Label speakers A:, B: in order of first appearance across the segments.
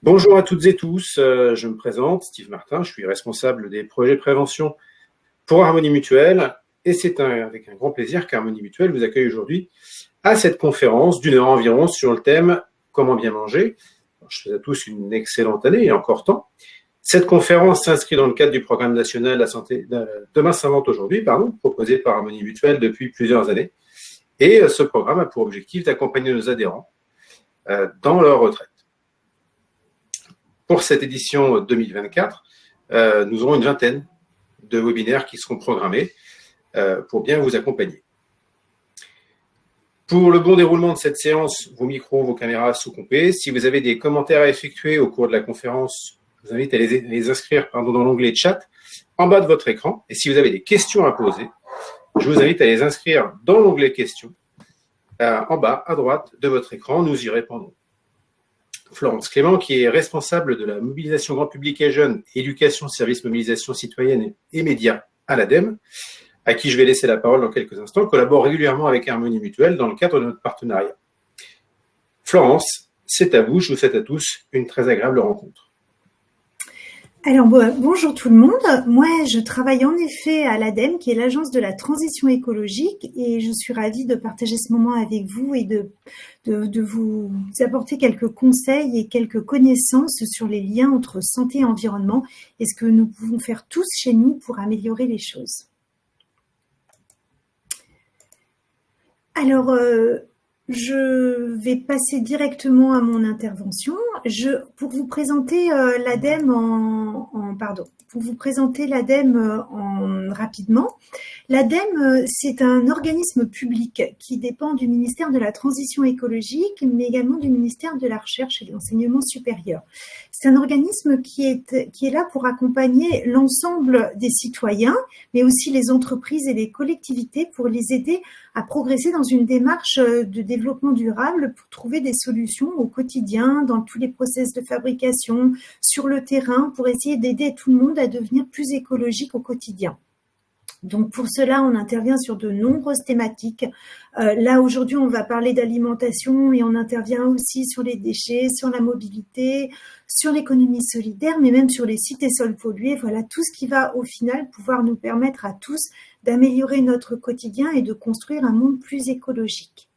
A: Bonjour à toutes et tous, je me présente, Steve Martin, je suis responsable des projets prévention pour Harmonie Mutuelle et c'est avec un grand plaisir qu'Harmonie Mutuelle vous accueille aujourd'hui à cette conférence d'1 heure environ sur le thème « Comment bien manger ». Je souhaite à tous une excellente année, il est encore temps. Cette conférence s'inscrit dans le cadre du programme national La santé Demain s'invente aujourd'hui, proposé par Harmonie Mutuelle depuis plusieurs années. Et ce programme a pour objectif d'accompagner nos adhérents dans leur retraite. Pour cette édition 2024, nous aurons une vingtaine de webinaires qui seront programmés pour bien vous accompagner. Pour le bon déroulement de cette séance, vos micros, vos caméras sont coupés. Si vous avez des commentaires à effectuer au cours de la conférence, je vous invite à les inscrire dans l'onglet chat en bas de votre écran. Et si vous avez des questions à poser, je vous invite à les inscrire dans l'onglet questions en bas à droite de votre écran. Nous y répondrons. Florence Clément, qui est responsable de la mobilisation grand public et jeunes, éducation, service, mobilisation citoyenne et médias à l'ADEME, à qui je vais laisser la parole dans quelques instants, collabore régulièrement avec Harmonie Mutuelle dans le cadre de notre partenariat. Florence, c'est à vous, je vous souhaite à tous une très agréable rencontre.
B: Alors bonjour tout le monde, moi je travaille en effet à l'ADEME qui est l'agence de la transition écologique et je suis ravie de partager ce moment avec vous et de vous apporter quelques conseils et quelques connaissances sur les liens entre santé et environnement et ce que nous pouvons faire tous chez nous pour améliorer les choses. Alors je vais passer directement à mon intervention. Pour vous présenter l'ADEME rapidement. L'ADEME, c'est un organisme public qui dépend du ministère de la Transition écologique, mais également du ministère de la Recherche et de l'Enseignement supérieur. C'est un organisme qui est là pour accompagner l'ensemble des citoyens, mais aussi les entreprises et les collectivités pour les aider à progresser dans une démarche de développement durable pour trouver des solutions au quotidien, dans tous les process de fabrication, sur le terrain, pour essayer d'aider tout le monde à devenir plus écologique au quotidien. Donc pour cela, on intervient sur de nombreuses thématiques. Là, aujourd'hui, on va parler d'alimentation et on intervient aussi sur les déchets, sur la mobilité, sur l'économie solidaire, mais même sur les sites et sols pollués. Voilà tout ce qui va au final pouvoir nous permettre à tous d'améliorer notre quotidien et de construire un monde plus écologique.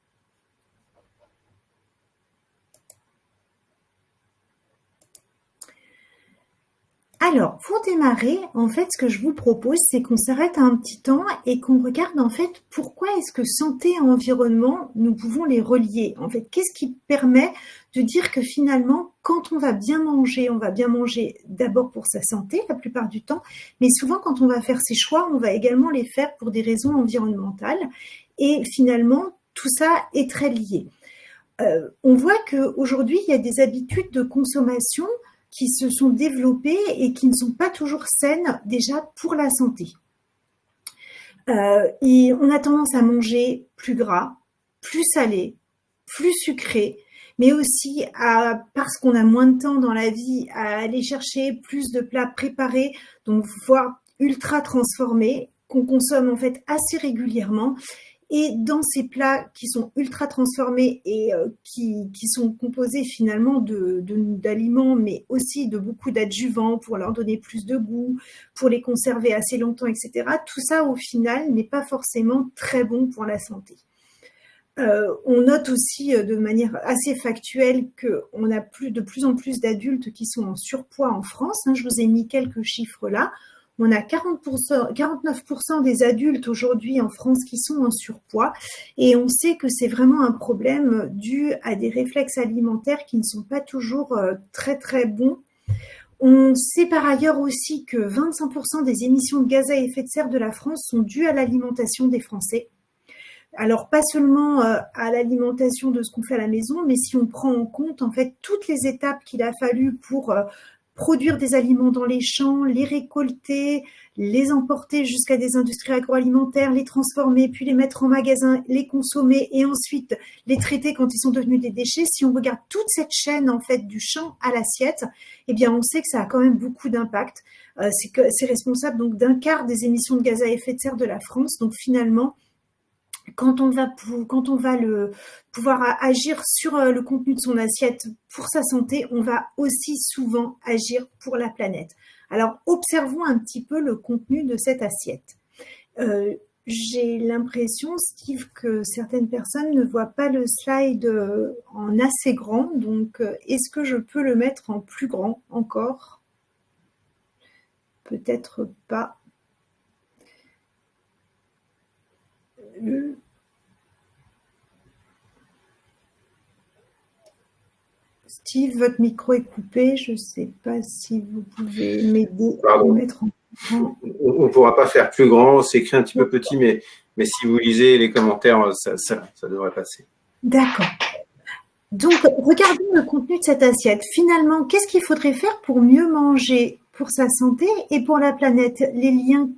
B: Alors, pour démarrer, en fait, ce que je vous propose, c'est qu'on s'arrête un petit temps et qu'on regarde, en fait, pourquoi est-ce que santé et environnement, nous pouvons les relier. En fait, qu'est-ce qui permet de dire que finalement, quand on va bien manger d'abord pour sa santé, la plupart du temps, mais souvent, quand on va faire ses choix, on va également les faire pour des raisons environnementales. Et finalement, tout ça est très lié. On voit qu'aujourd'hui, il y a des habitudes de consommation qui se sont développées et qui ne sont pas toujours saines déjà pour la santé. Et on a tendance à manger plus gras, plus salé, plus sucré, mais aussi parce qu'on a moins de temps dans la vie, à aller chercher plus de plats préparés, donc voire ultra transformés, qu'on consomme en fait assez régulièrement. Et dans ces plats qui sont ultra transformés et qui sont composés finalement d'aliments, mais aussi de beaucoup d'adjuvants pour leur donner plus de goût, pour les conserver assez longtemps, etc. Tout ça, au final, n'est pas forcément très bon pour la santé. On note aussi de manière assez factuelle qu'on a de plus en plus d'adultes qui sont en surpoids en France. Je vous ai mis quelques chiffres là. On a 49% des adultes aujourd'hui en France qui sont en surpoids et on sait que c'est vraiment un problème dû à des réflexes alimentaires qui ne sont pas toujours très très bons. On sait par ailleurs aussi que 25% des émissions de gaz à effet de serre de la France sont dues à l'alimentation des Français. Alors pas seulement à l'alimentation de ce qu'on fait à la maison, mais si on prend en compte en fait toutes les étapes qu'il a fallu pour produire des aliments dans les champs, les récolter, les emporter jusqu'à des industries agroalimentaires, les transformer, puis les mettre en magasin, les consommer et ensuite les traiter quand ils sont devenus des déchets. Si on regarde toute cette chaîne en fait du champ à l'assiette, eh bien on sait que ça a quand même beaucoup d'impact. C'est responsable donc d'1/4 des émissions de gaz à effet de serre de la France. Donc finalement, quand on va pouvoir agir sur le contenu de son assiette pour sa santé, on va aussi souvent agir pour la planète. Alors, observons un petit peu le contenu de cette assiette. J'ai l'impression, Steve, que certaines personnes ne voient pas le slide en assez grand. Donc, est-ce que je peux le mettre en plus grand encore? Peut-être pas. Steve, votre micro est coupé. Je ne sais pas si vous pouvez m'aider à le mettre en grand.
A: On ne pourra pas faire plus grand, c'est écrit un petit peu petit, mais si vous lisez les commentaires, ça devrait passer.
B: D'accord. Donc, regardons le contenu de cette assiette. Finalement, qu'est-ce qu'il faudrait faire pour mieux manger pour sa santé et pour la planète? Les liens,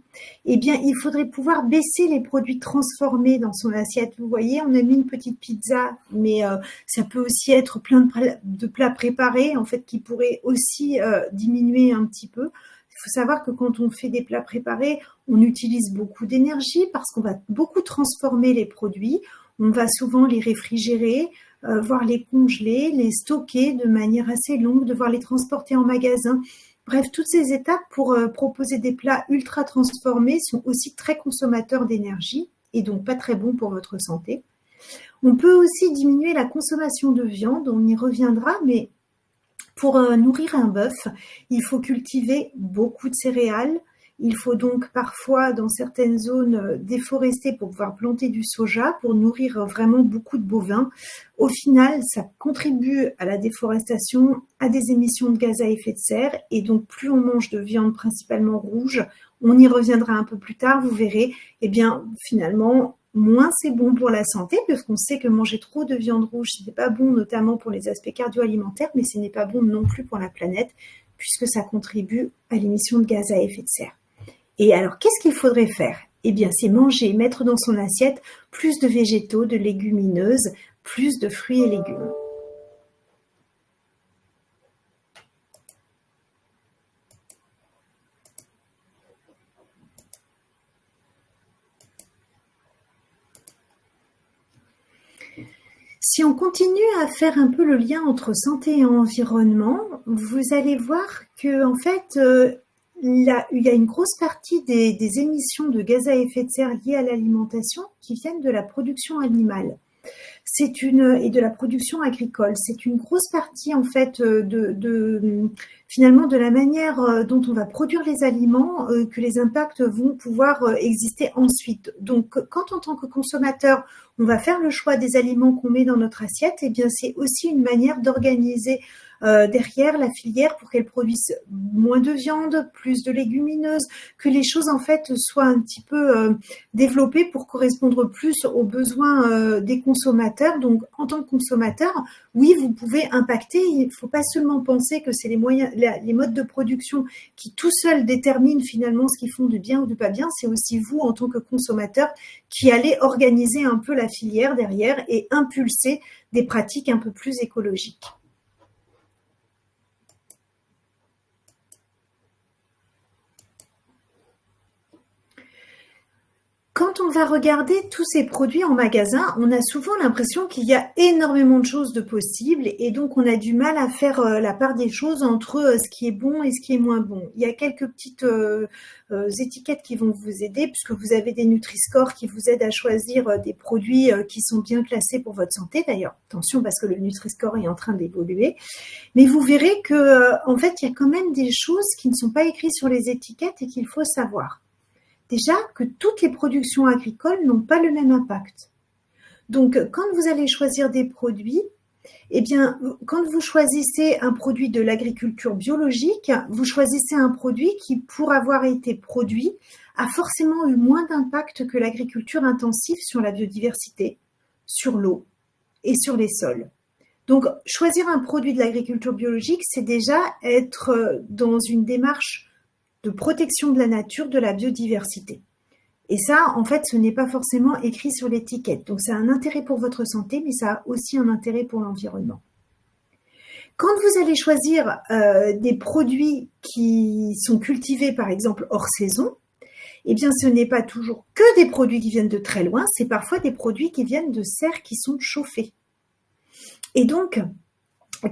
B: eh bien, il faudrait pouvoir baisser les produits transformés dans son assiette. Vous voyez, on a mis une petite pizza, mais ça peut aussi être plein de plats préparés, en fait, qui pourraient aussi diminuer un petit peu. Il faut savoir que quand on fait des plats préparés, on utilise beaucoup d'énergie parce qu'on va beaucoup transformer les produits. On va souvent les réfrigérer, voire les congeler, les stocker de manière assez longue, devoir les transporter en magasin. Bref, toutes ces étapes pour proposer des plats ultra transformés sont aussi très consommateurs d'énergie et donc pas très bons pour votre santé. On peut aussi diminuer la consommation de viande, on y reviendra, mais pour nourrir un bœuf, il faut cultiver beaucoup de céréales. Il faut donc parfois, dans certaines zones, déforester pour pouvoir planter du soja, pour nourrir vraiment beaucoup de bovins. Au final, ça contribue à la déforestation, à des émissions de gaz à effet de serre. Et donc, plus on mange de viande principalement rouge, on y reviendra un peu plus tard, vous verrez, eh bien, finalement, moins c'est bon pour la santé, parce qu'on sait que manger trop de viande rouge, ce n'est pas bon, notamment pour les aspects cardio-alimentaires, mais ce n'est pas bon non plus pour la planète, puisque ça contribue à l'émission de gaz à effet de serre. Et alors, qu'est-ce qu'il faudrait faire? Eh bien, c'est manger, mettre dans son assiette plus de végétaux, de légumineuses, plus de fruits et légumes. Si on continue à faire un peu le lien entre santé et environnement, vous allez voir que en fait, il y a une grosse partie des émissions de gaz à effet de serre liées à l'alimentation qui viennent de la production animale. Et de la production agricole. C'est une grosse partie en fait finalement de la manière dont on va produire les aliments que les impacts vont pouvoir exister ensuite. Donc, quand en tant que consommateur, on va faire le choix des aliments qu'on met dans notre assiette, eh bien c'est aussi une manière d'organiser derrière la filière pour qu'elle produise moins de viande, plus de légumineuses, que les choses en fait soient un petit peu développées pour correspondre plus aux besoins des consommateurs. Donc en tant que consommateur, oui, vous pouvez impacter. Il ne faut pas seulement penser que c'est les modes de production qui tout seuls déterminent finalement ce qu'ils font du bien ou du pas bien. C'est aussi vous en tant que consommateur qui allez organiser un peu la filière derrière et impulser des pratiques un peu plus écologiques. Quand on va regarder tous ces produits en magasin, on a souvent l'impression qu'il y a énormément de choses de possibles et donc on a du mal à faire la part des choses entre ce qui est bon et ce qui est moins bon. Il y a quelques petites étiquettes qui vont vous aider puisque vous avez des Nutri-Score qui vous aident à choisir des produits qui sont bien classés pour votre santé. D'ailleurs, attention parce que le Nutri-Score est en train d'évoluer. Mais vous verrez que en fait, il y a quand même des choses qui ne sont pas écrites sur les étiquettes et qu'il faut savoir. Déjà que toutes les productions agricoles n'ont pas le même impact. Donc, quand vous allez choisir des produits, eh bien, quand vous choisissez un produit de l'agriculture biologique, vous choisissez un produit qui, pour avoir été produit, a forcément eu moins d'impact que l'agriculture intensive sur la biodiversité, sur l'eau et sur les sols. Donc, choisir un produit de l'agriculture biologique, c'est déjà être dans une démarche de protection de la nature, de la biodiversité. Et ça, en fait, ce n'est pas forcément écrit sur l'étiquette. Donc, ça a un intérêt pour votre santé, mais ça a aussi un intérêt pour l'environnement. Quand vous allez choisir des produits qui sont cultivés, par exemple, hors saison, Eh bien, ce n'est pas toujours que des produits qui viennent de très loin, c'est parfois des produits qui viennent de serres qui sont chauffées. Et donc,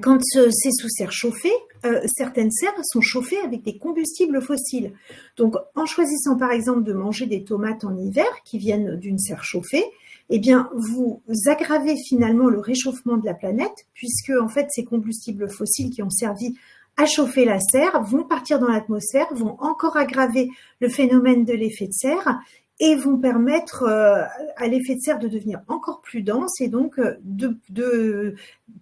B: quand c'est sous serre chauffée, certaines serres sont chauffées avec des combustibles fossiles. Donc, en choisissant par exemple de manger des tomates en hiver qui viennent d'une serre chauffée, eh bien, vous aggravez finalement le réchauffement de la planète, puisque en fait, ces combustibles fossiles qui ont servi à chauffer la serre vont partir dans l'atmosphère, vont encore aggraver le phénomène de l'effet de serre et vont permettre à l'effet de serre de devenir encore plus dense et donc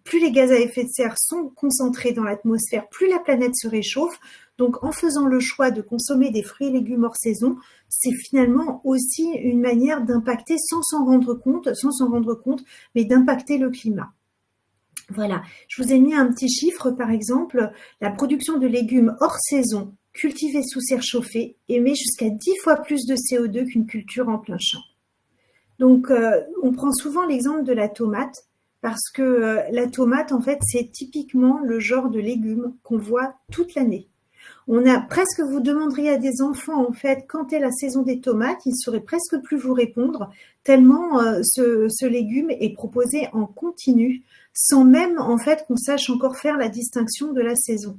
B: plus les gaz à effet de serre sont concentrés dans l'atmosphère, plus la planète se réchauffe. Donc en faisant le choix de consommer des fruits et légumes hors saison, c'est finalement aussi une manière d'impacter sans s'en rendre compte, mais d'impacter le climat. Voilà, je vous ai mis un petit chiffre, par exemple, la production de légumes hors saison cultivés sous serre chauffée émet jusqu'à 10 fois plus de CO2 qu'une culture en plein champ. Donc, on prend souvent l'exemple de la tomate parce que la tomate, en fait, c'est typiquement le genre de légumes qu'on voit toute l'année. On a presque, vous demanderiez à des enfants, en fait, quand est la saison des tomates, ils ne sauraient presque plus vous répondre, tellement ce légume est proposé en continu, sans même, en fait, qu'on sache encore faire la distinction de la saison.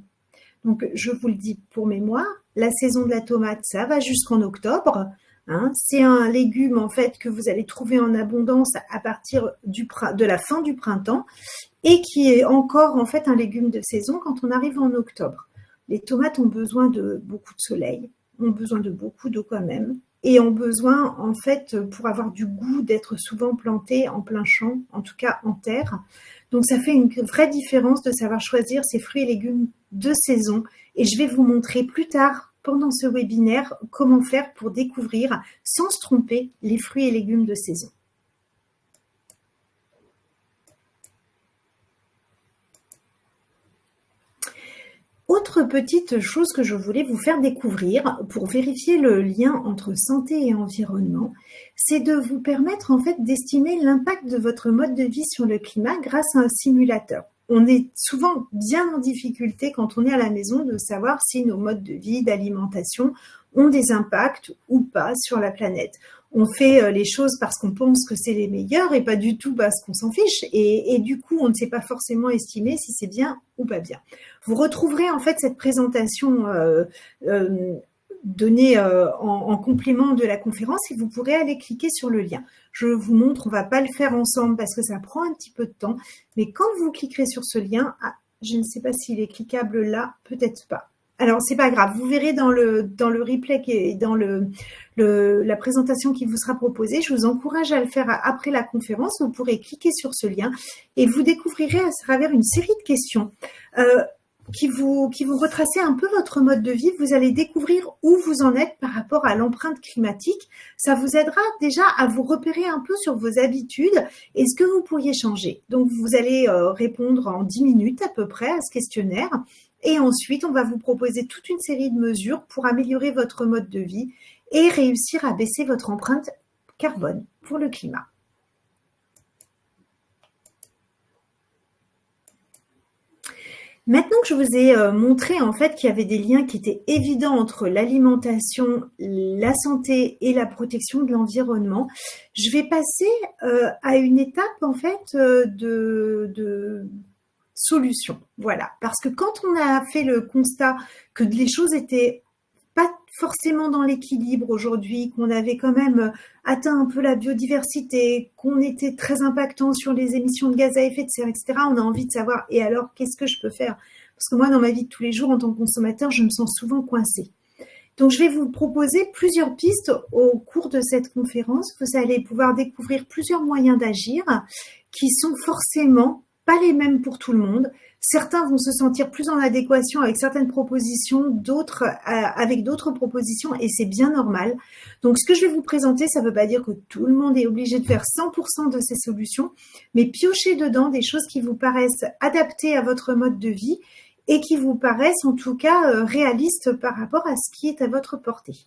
B: Donc, je vous le dis pour mémoire, la saison de la tomate, ça va jusqu'en octobre. Hein. C'est un légume, en fait, que vous allez trouver en abondance à partir de la fin du printemps et qui est encore, en fait, un légume de saison quand on arrive en octobre. Les tomates ont besoin de beaucoup de soleil, ont besoin de beaucoup d'eau quand même, et ont besoin, en fait, pour avoir du goût, d'être souvent plantées en plein champ, en tout cas en terre. Donc, ça fait une vraie différence de savoir choisir ces fruits et légumes de saison. Et je vais vous montrer plus tard, pendant ce webinaire, comment faire pour découvrir, sans se tromper, les fruits et légumes de saison. Autre petite chose que je voulais vous faire découvrir pour vérifier le lien entre santé et environnement, c'est de vous permettre en fait d'estimer l'impact de votre mode de vie sur le climat grâce à un simulateur. On est souvent bien en difficulté quand on est à la maison de savoir si nos modes de vie, d'alimentation ont des impacts ou pas sur la planète. On fait les choses parce qu'on pense que c'est les meilleures et pas du tout parce qu'on s'en fiche. Et du coup, on ne sait pas forcément estimer si c'est bien ou pas bien. Vous retrouverez en fait cette présentation donnée en complément de la conférence et vous pourrez aller cliquer sur le lien. Je vous montre, on ne va pas le faire ensemble parce que ça prend un petit peu de temps. Mais quand vous cliquerez sur ce lien, je ne sais pas s'il est cliquable là, peut-être pas. Alors, c'est pas grave, vous verrez dans le replay et dans la présentation qui vous sera proposée. Je vous encourage à le faire après la conférence. Vous pourrez cliquer sur ce lien et vous découvrirez à travers une série de questions qui vous retracer un peu votre mode de vie. Vous allez découvrir où vous en êtes par rapport à l'empreinte climatique. Ça vous aidera déjà à vous repérer un peu sur vos habitudes et ce que vous pourriez changer. Donc, vous allez répondre en 10 minutes à peu près à ce questionnaire. Et ensuite, on va vous proposer toute une série de mesures pour améliorer votre mode de vie et réussir à baisser votre empreinte carbone pour le climat. Maintenant que je vous ai montré en fait qu'il y avait des liens qui étaient évidents entre l'alimentation, la santé et la protection de l'environnement, je vais passer à une étape en fait de solution. Voilà, parce que quand on a fait le constat que les choses étaient pas forcément dans l'équilibre aujourd'hui, qu'on avait quand même atteint un peu la biodiversité, qu'on était très impactant sur les émissions de gaz à effet de serre, etc., on a envie de savoir, et alors, qu'est-ce que je peux faire? Parce que moi, dans ma vie de tous les jours, en tant que consommateur, je me sens souvent coincée. Donc, je vais vous proposer plusieurs pistes au cours de cette conférence. Vous allez pouvoir découvrir plusieurs moyens d'agir qui sont forcément pas les mêmes pour tout le monde. Certains vont se sentir plus en adéquation avec certaines propositions, d'autres avec d'autres propositions, et c'est bien normal. Donc, ce que je vais vous présenter, ça ne veut pas dire que tout le monde est obligé de faire 100% de ces solutions, mais piochez dedans des choses qui vous paraissent adaptées à votre mode de vie et qui vous paraissent en tout cas réalistes par rapport à ce qui est à votre portée.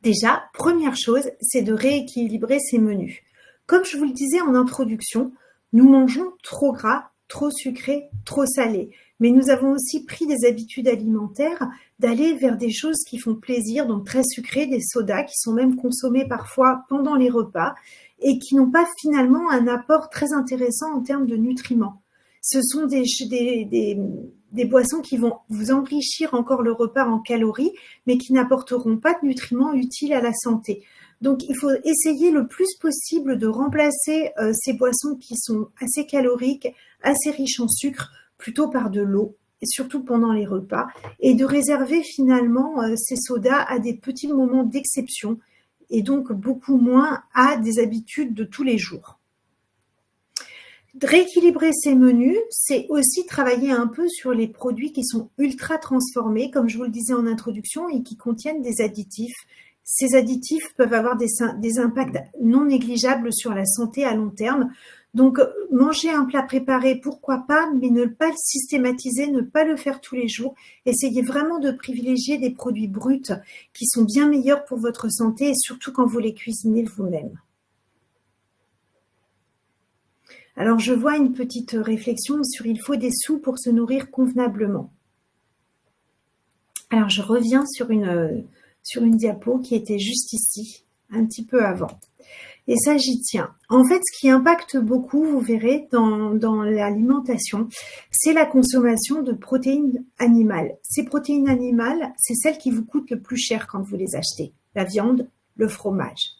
B: Déjà, première chose, c'est de rééquilibrer ces menus. Comme je vous le disais en introduction, nous mangeons trop gras, trop sucré, trop salé. Mais nous avons aussi pris des habitudes alimentaires d'aller vers des choses qui font plaisir, donc très sucrées, des sodas qui sont même consommés parfois pendant les repas et qui n'ont pas finalement un apport très intéressant en termes de nutriments. Ce sont des boissons qui vont vous enrichir encore le repas en calories, mais qui n'apporteront pas de nutriments utiles à la santé. Donc, il faut essayer le plus possible de remplacer ces boissons qui sont assez caloriques, assez riches en sucre, plutôt par de l'eau, et surtout pendant les repas, et de réserver finalement ces sodas à des petits moments d'exception, et donc beaucoup moins à des habitudes de tous les jours. Rééquilibrer ces menus, c'est aussi travailler un peu sur les produits qui sont ultra transformés, comme je vous le disais en introduction, et qui contiennent des additifs. Ces additifs peuvent avoir des impacts non négligeables sur la santé à long terme. Donc, manger un plat préparé, pourquoi pas, mais ne pas le systématiser, ne pas le faire tous les jours. Essayez vraiment de privilégier des produits bruts qui sont bien meilleurs pour votre santé et surtout quand vous les cuisinez vous-même. Alors, je vois une petite réflexion sur il faut des sous pour se nourrir convenablement. Alors, je reviens sur une diapo qui était juste ici, un petit peu avant. Et ça, j'y tiens. En fait, ce qui impacte beaucoup, vous verrez, dans l'alimentation, c'est la consommation de protéines animales. Ces protéines animales, c'est celles qui vous coûtent le plus cher quand vous les achetez. La viande, le fromage,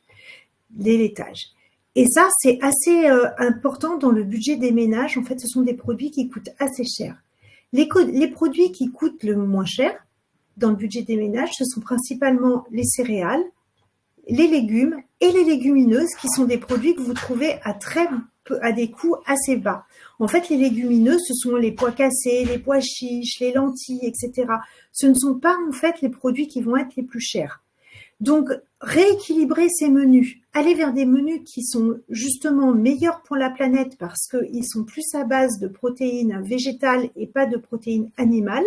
B: les laitages. Et ça, c'est assez important dans le budget des ménages. En fait, ce sont des produits qui coûtent assez cher. Les produits qui coûtent le moins cher dans le budget des ménages, ce sont principalement les céréales, les légumes et les légumineuses, qui sont des produits que vous trouvez à des coûts assez bas. En fait, les légumineuses, ce sont les pois cassés, les pois chiches, les lentilles, etc. Ce ne sont pas en fait les produits qui vont être les plus chers. Donc, rééquilibrer ces menus, aller vers des menus qui sont justement meilleurs pour la planète parce qu'ils sont plus à base de protéines végétales et pas de protéines animales,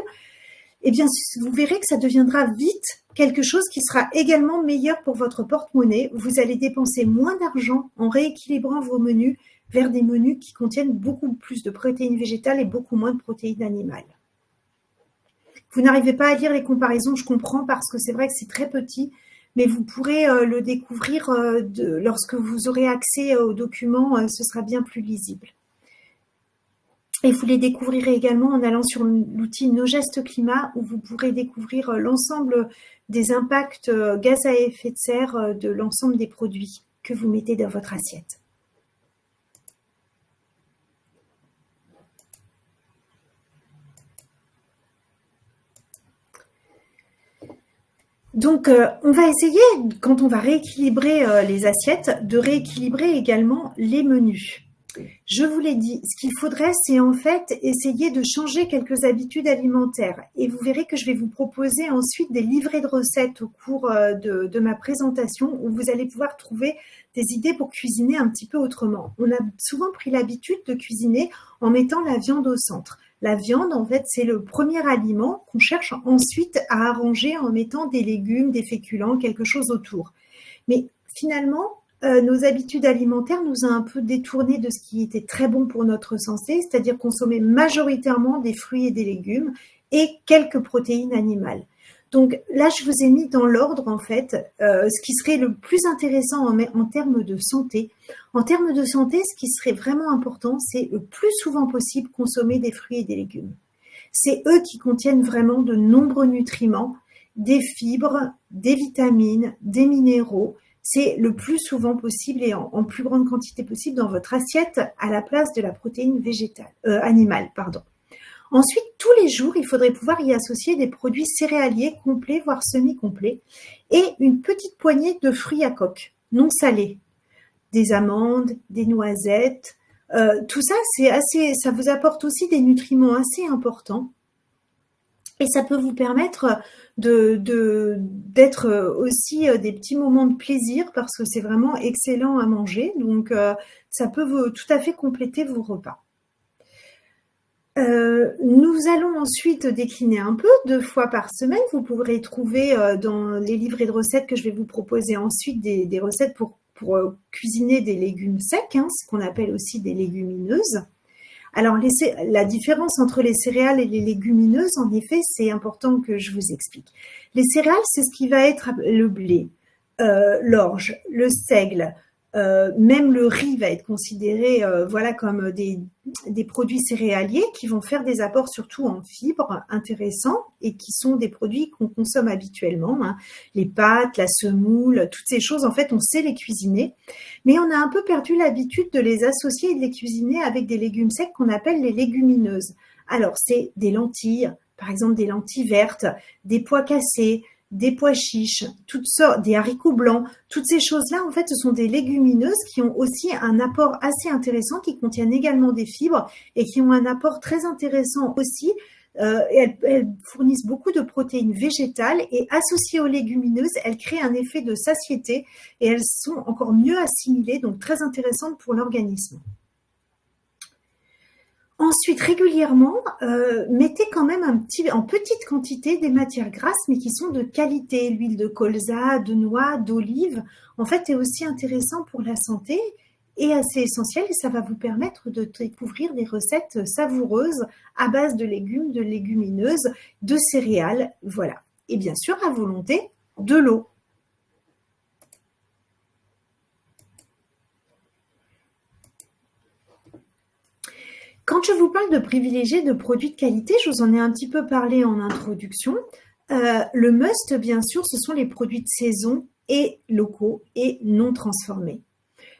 B: eh bien, vous verrez que ça deviendra vite quelque chose qui sera également meilleur pour votre porte-monnaie. Vous allez dépenser moins d'argent en rééquilibrant vos menus vers des menus qui contiennent beaucoup plus de protéines végétales et beaucoup moins de protéines animales. Vous n'arrivez pas à lire les comparaisons, je comprends, parce que c'est vrai que c'est très petit, mais vous pourrez le découvrir lorsque vous aurez accès aux documents, ce sera bien plus lisible. Et vous les découvrirez également en allant sur l'outil Nos Gestes Climat, où vous pourrez découvrir l'ensemble des impacts gaz à effet de serre de l'ensemble des produits que vous mettez dans votre assiette. Donc, on va essayer, quand on va rééquilibrer les assiettes, de rééquilibrer également les menus. Je vous l'ai dit, ce qu'il faudrait, c'est en fait essayer de changer quelques habitudes alimentaires. Et vous verrez que je vais vous proposer ensuite des livrets de recettes au cours de ma présentation, où vous allez pouvoir trouver des idées pour cuisiner un petit peu autrement. On a souvent pris l'habitude de cuisiner en mettant la viande au centre. La viande, en fait, c'est le premier aliment qu'on cherche ensuite à arranger en mettant des légumes, des féculents, quelque chose autour. Mais finalement, nos habitudes alimentaires nous ont un peu détournés de ce qui était très bon pour notre santé, c'est-à-dire consommer majoritairement des fruits et des légumes et quelques protéines animales. Donc là, je vous ai mis dans l'ordre, en fait, ce qui serait le plus intéressant en termes de santé. En termes de santé, ce qui serait vraiment important, c'est le plus souvent possible consommer des fruits et des légumes. C'est eux qui contiennent vraiment de nombreux nutriments, des fibres, des vitamines, des minéraux. C'est le plus souvent possible et en plus grande quantité possible dans votre assiette à la place de la protéine animale. Ensuite, tous les jours, il faudrait pouvoir y associer des produits céréaliers complets, voire semi-complets, et une petite poignée de fruits à coque, non salés. Des amandes, des noisettes, tout ça, ça vous apporte aussi des nutriments assez importants. Et ça peut vous permettre d'être aussi des petits moments de plaisir parce que c'est vraiment excellent à manger. Donc, ça peut tout à fait compléter vos repas. Nous allons ensuite décliner un peu 2 fois par semaine. Vous pourrez trouver dans les livrets de recettes que je vais vous proposer ensuite des recettes pour cuisiner des légumes secs, ce qu'on appelle aussi des légumineuses. Alors, la différence entre les céréales et les légumineuses, en effet, c'est important que je vous explique. Les céréales, c'est ce qui va être le blé, l'orge, le seigle, même le riz va être considéré voilà, comme des produits céréaliers qui vont faire des apports surtout en fibres intéressants et qui sont des produits qu'on consomme habituellement. Hein. Les pâtes, la semoule, toutes ces choses, en fait, on sait les cuisiner. Mais on a un peu perdu l'habitude de les associer et de les cuisiner avec des légumes secs qu'on appelle les légumineuses. Alors, c'est des lentilles, par exemple des lentilles vertes, des pois cassés, des pois chiches, toutes sortes, des haricots blancs, toutes ces choses-là, en fait, ce sont des légumineuses qui ont aussi un apport assez intéressant, qui contiennent également des fibres et qui ont un apport très intéressant aussi. Elles fournissent beaucoup de protéines végétales et associées aux légumineuses, elles créent un effet de satiété et elles sont encore mieux assimilées, donc très intéressantes pour l'organisme. Ensuite, régulièrement, mettez quand même en petite quantité des matières grasses, mais qui sont de qualité. L'huile de colza, de noix, d'olive, en fait, est aussi intéressant pour la santé et assez essentiel. Et ça va vous permettre de découvrir des recettes savoureuses à base de légumes, de légumineuses, de céréales, voilà. Et bien sûr, à volonté, de l'eau. Quand je vous parle de privilégier de produits de qualité, je vous en ai un petit peu parlé en introduction. Le must, bien sûr, ce sont les produits de saison et locaux et non transformés.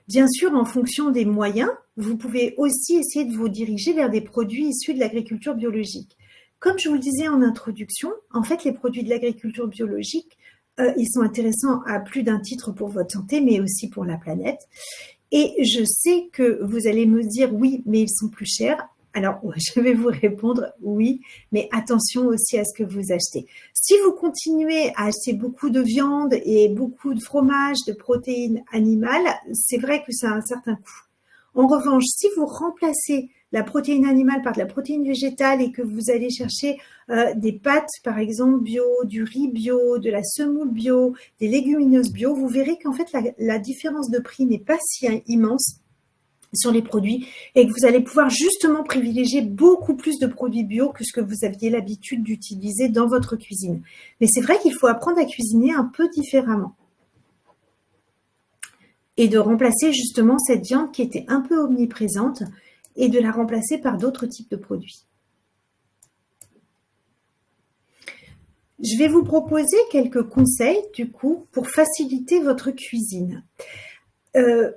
B: Bien sûr, en fonction des moyens, vous pouvez aussi essayer de vous diriger vers des produits issus de l'agriculture biologique. Comme je vous le disais en introduction, en fait, les produits de l'agriculture biologique, ils sont intéressants à plus d'un titre pour votre santé, mais aussi pour la planète. Et je sais que vous allez me dire oui, mais ils sont plus chers. Alors, je vais vous répondre oui, mais attention aussi à ce que vous achetez. Si vous continuez à acheter beaucoup de viande et beaucoup de fromage, de protéines animales, c'est vrai que ça a un certain coût. En revanche, si vous remplacez la protéine animale par de la protéine végétale et que vous allez chercher des pâtes, par exemple, bio, du riz bio, de la semoule bio, des légumineuses bio, vous verrez qu'en fait, la différence de prix n'est pas si immense sur les produits et que vous allez pouvoir justement privilégier beaucoup plus de produits bio que ce que vous aviez l'habitude d'utiliser dans votre cuisine. Mais c'est vrai qu'il faut apprendre à cuisiner un peu différemment et de remplacer justement cette viande qui était un peu omniprésente et de la remplacer par d'autres types de produits. Je vais vous proposer quelques conseils du coup pour faciliter votre cuisine.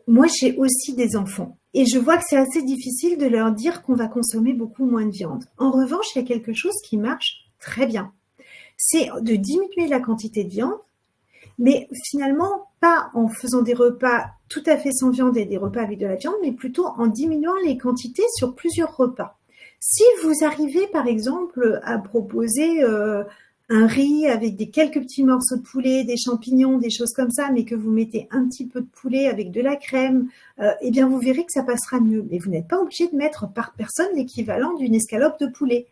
B: Moi, j'ai aussi des enfants et je vois que c'est assez difficile de leur dire qu'on va consommer beaucoup moins de viande. En revanche, il y a quelque chose qui marche très bien. C'est de diminuer la quantité de viande, mais finalement pas en faisant des repas tout à fait sans viande et des repas avec de la viande, mais plutôt en diminuant les quantités sur plusieurs repas. Si vous arrivez par exemple à proposer un riz avec quelques petits morceaux de poulet, des champignons, des choses comme ça, mais que vous mettez un petit peu de poulet avec de la crème, eh bien vous verrez que ça passera mieux. Mais vous n'êtes pas obligé de mettre par personne l'équivalent d'une escalope de poulet.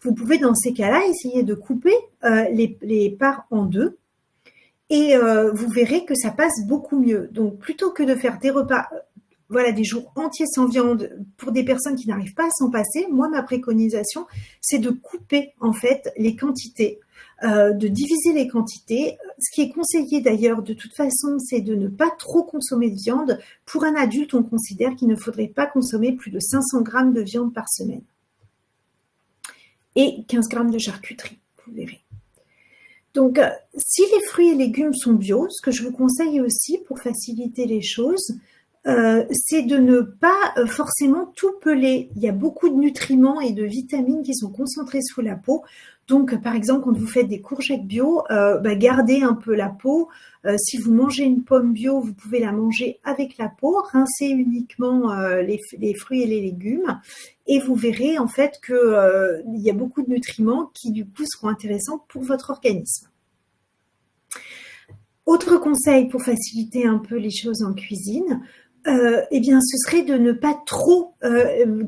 B: Vous pouvez dans ces cas-là essayer de couper les parts en deux et vous verrez que ça passe beaucoup mieux. Donc plutôt que de faire des repas voilà, des jours entiers sans viande pour des personnes qui n'arrivent pas à s'en passer, moi, ma préconisation, c'est de couper en fait les quantités, de diviser les quantités. Ce qui est conseillé d'ailleurs de toute façon, c'est de ne pas trop consommer de viande. Pour un adulte, on considère qu'il ne faudrait pas consommer plus de 500 grammes de viande par semaine. Et 15 grammes de charcuterie, vous verrez. Donc, si les fruits et légumes sont bio, ce que je vous conseille aussi pour faciliter les choses, c'est de ne pas forcément tout peler. Il y a beaucoup de nutriments et de vitamines qui sont concentrés sous la peau. Donc, par exemple, quand vous faites des courgettes bio, gardez un peu la peau. Si vous mangez une pomme bio, vous pouvez la manger avec la peau. Rincez uniquement les fruits et les légumes. Et vous verrez en fait qu'il y a beaucoup de nutriments qui du coup seront intéressants pour votre organisme. Autre conseil pour faciliter un peu les choses en cuisine, Eh bien, ce serait de ne pas trop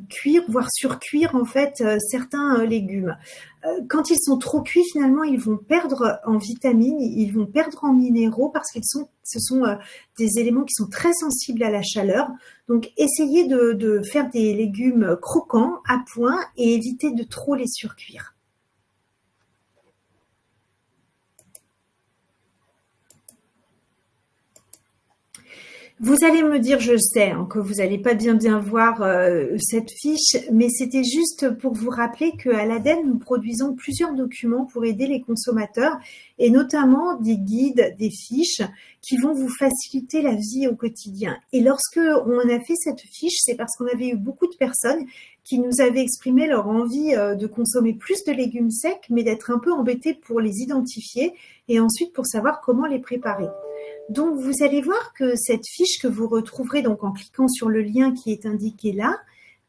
B: cuire, voire surcuire en fait certains légumes. Quand ils sont trop cuits, finalement, ils vont perdre en vitamines, ils vont perdre en minéraux parce ce sont des éléments qui sont très sensibles à la chaleur. Donc, essayez de faire des légumes croquants à point et évitez de trop les surcuire. Vous allez me dire, je sais, hein, que vous n'allez pas bien voir cette fiche, mais c'était juste pour vous rappeler qu'à l'ADEME, nous produisons plusieurs documents pour aider les consommateurs et notamment des guides, des fiches qui vont vous faciliter la vie au quotidien. Et lorsque on a fait cette fiche, c'est parce qu'on avait eu beaucoup de personnes qui nous avaient exprimé leur envie de consommer plus de légumes secs, mais d'être un peu embêtés pour les identifier et ensuite pour savoir comment les préparer. Donc, vous allez voir que cette fiche que vous retrouverez donc en cliquant sur le lien qui est indiqué là,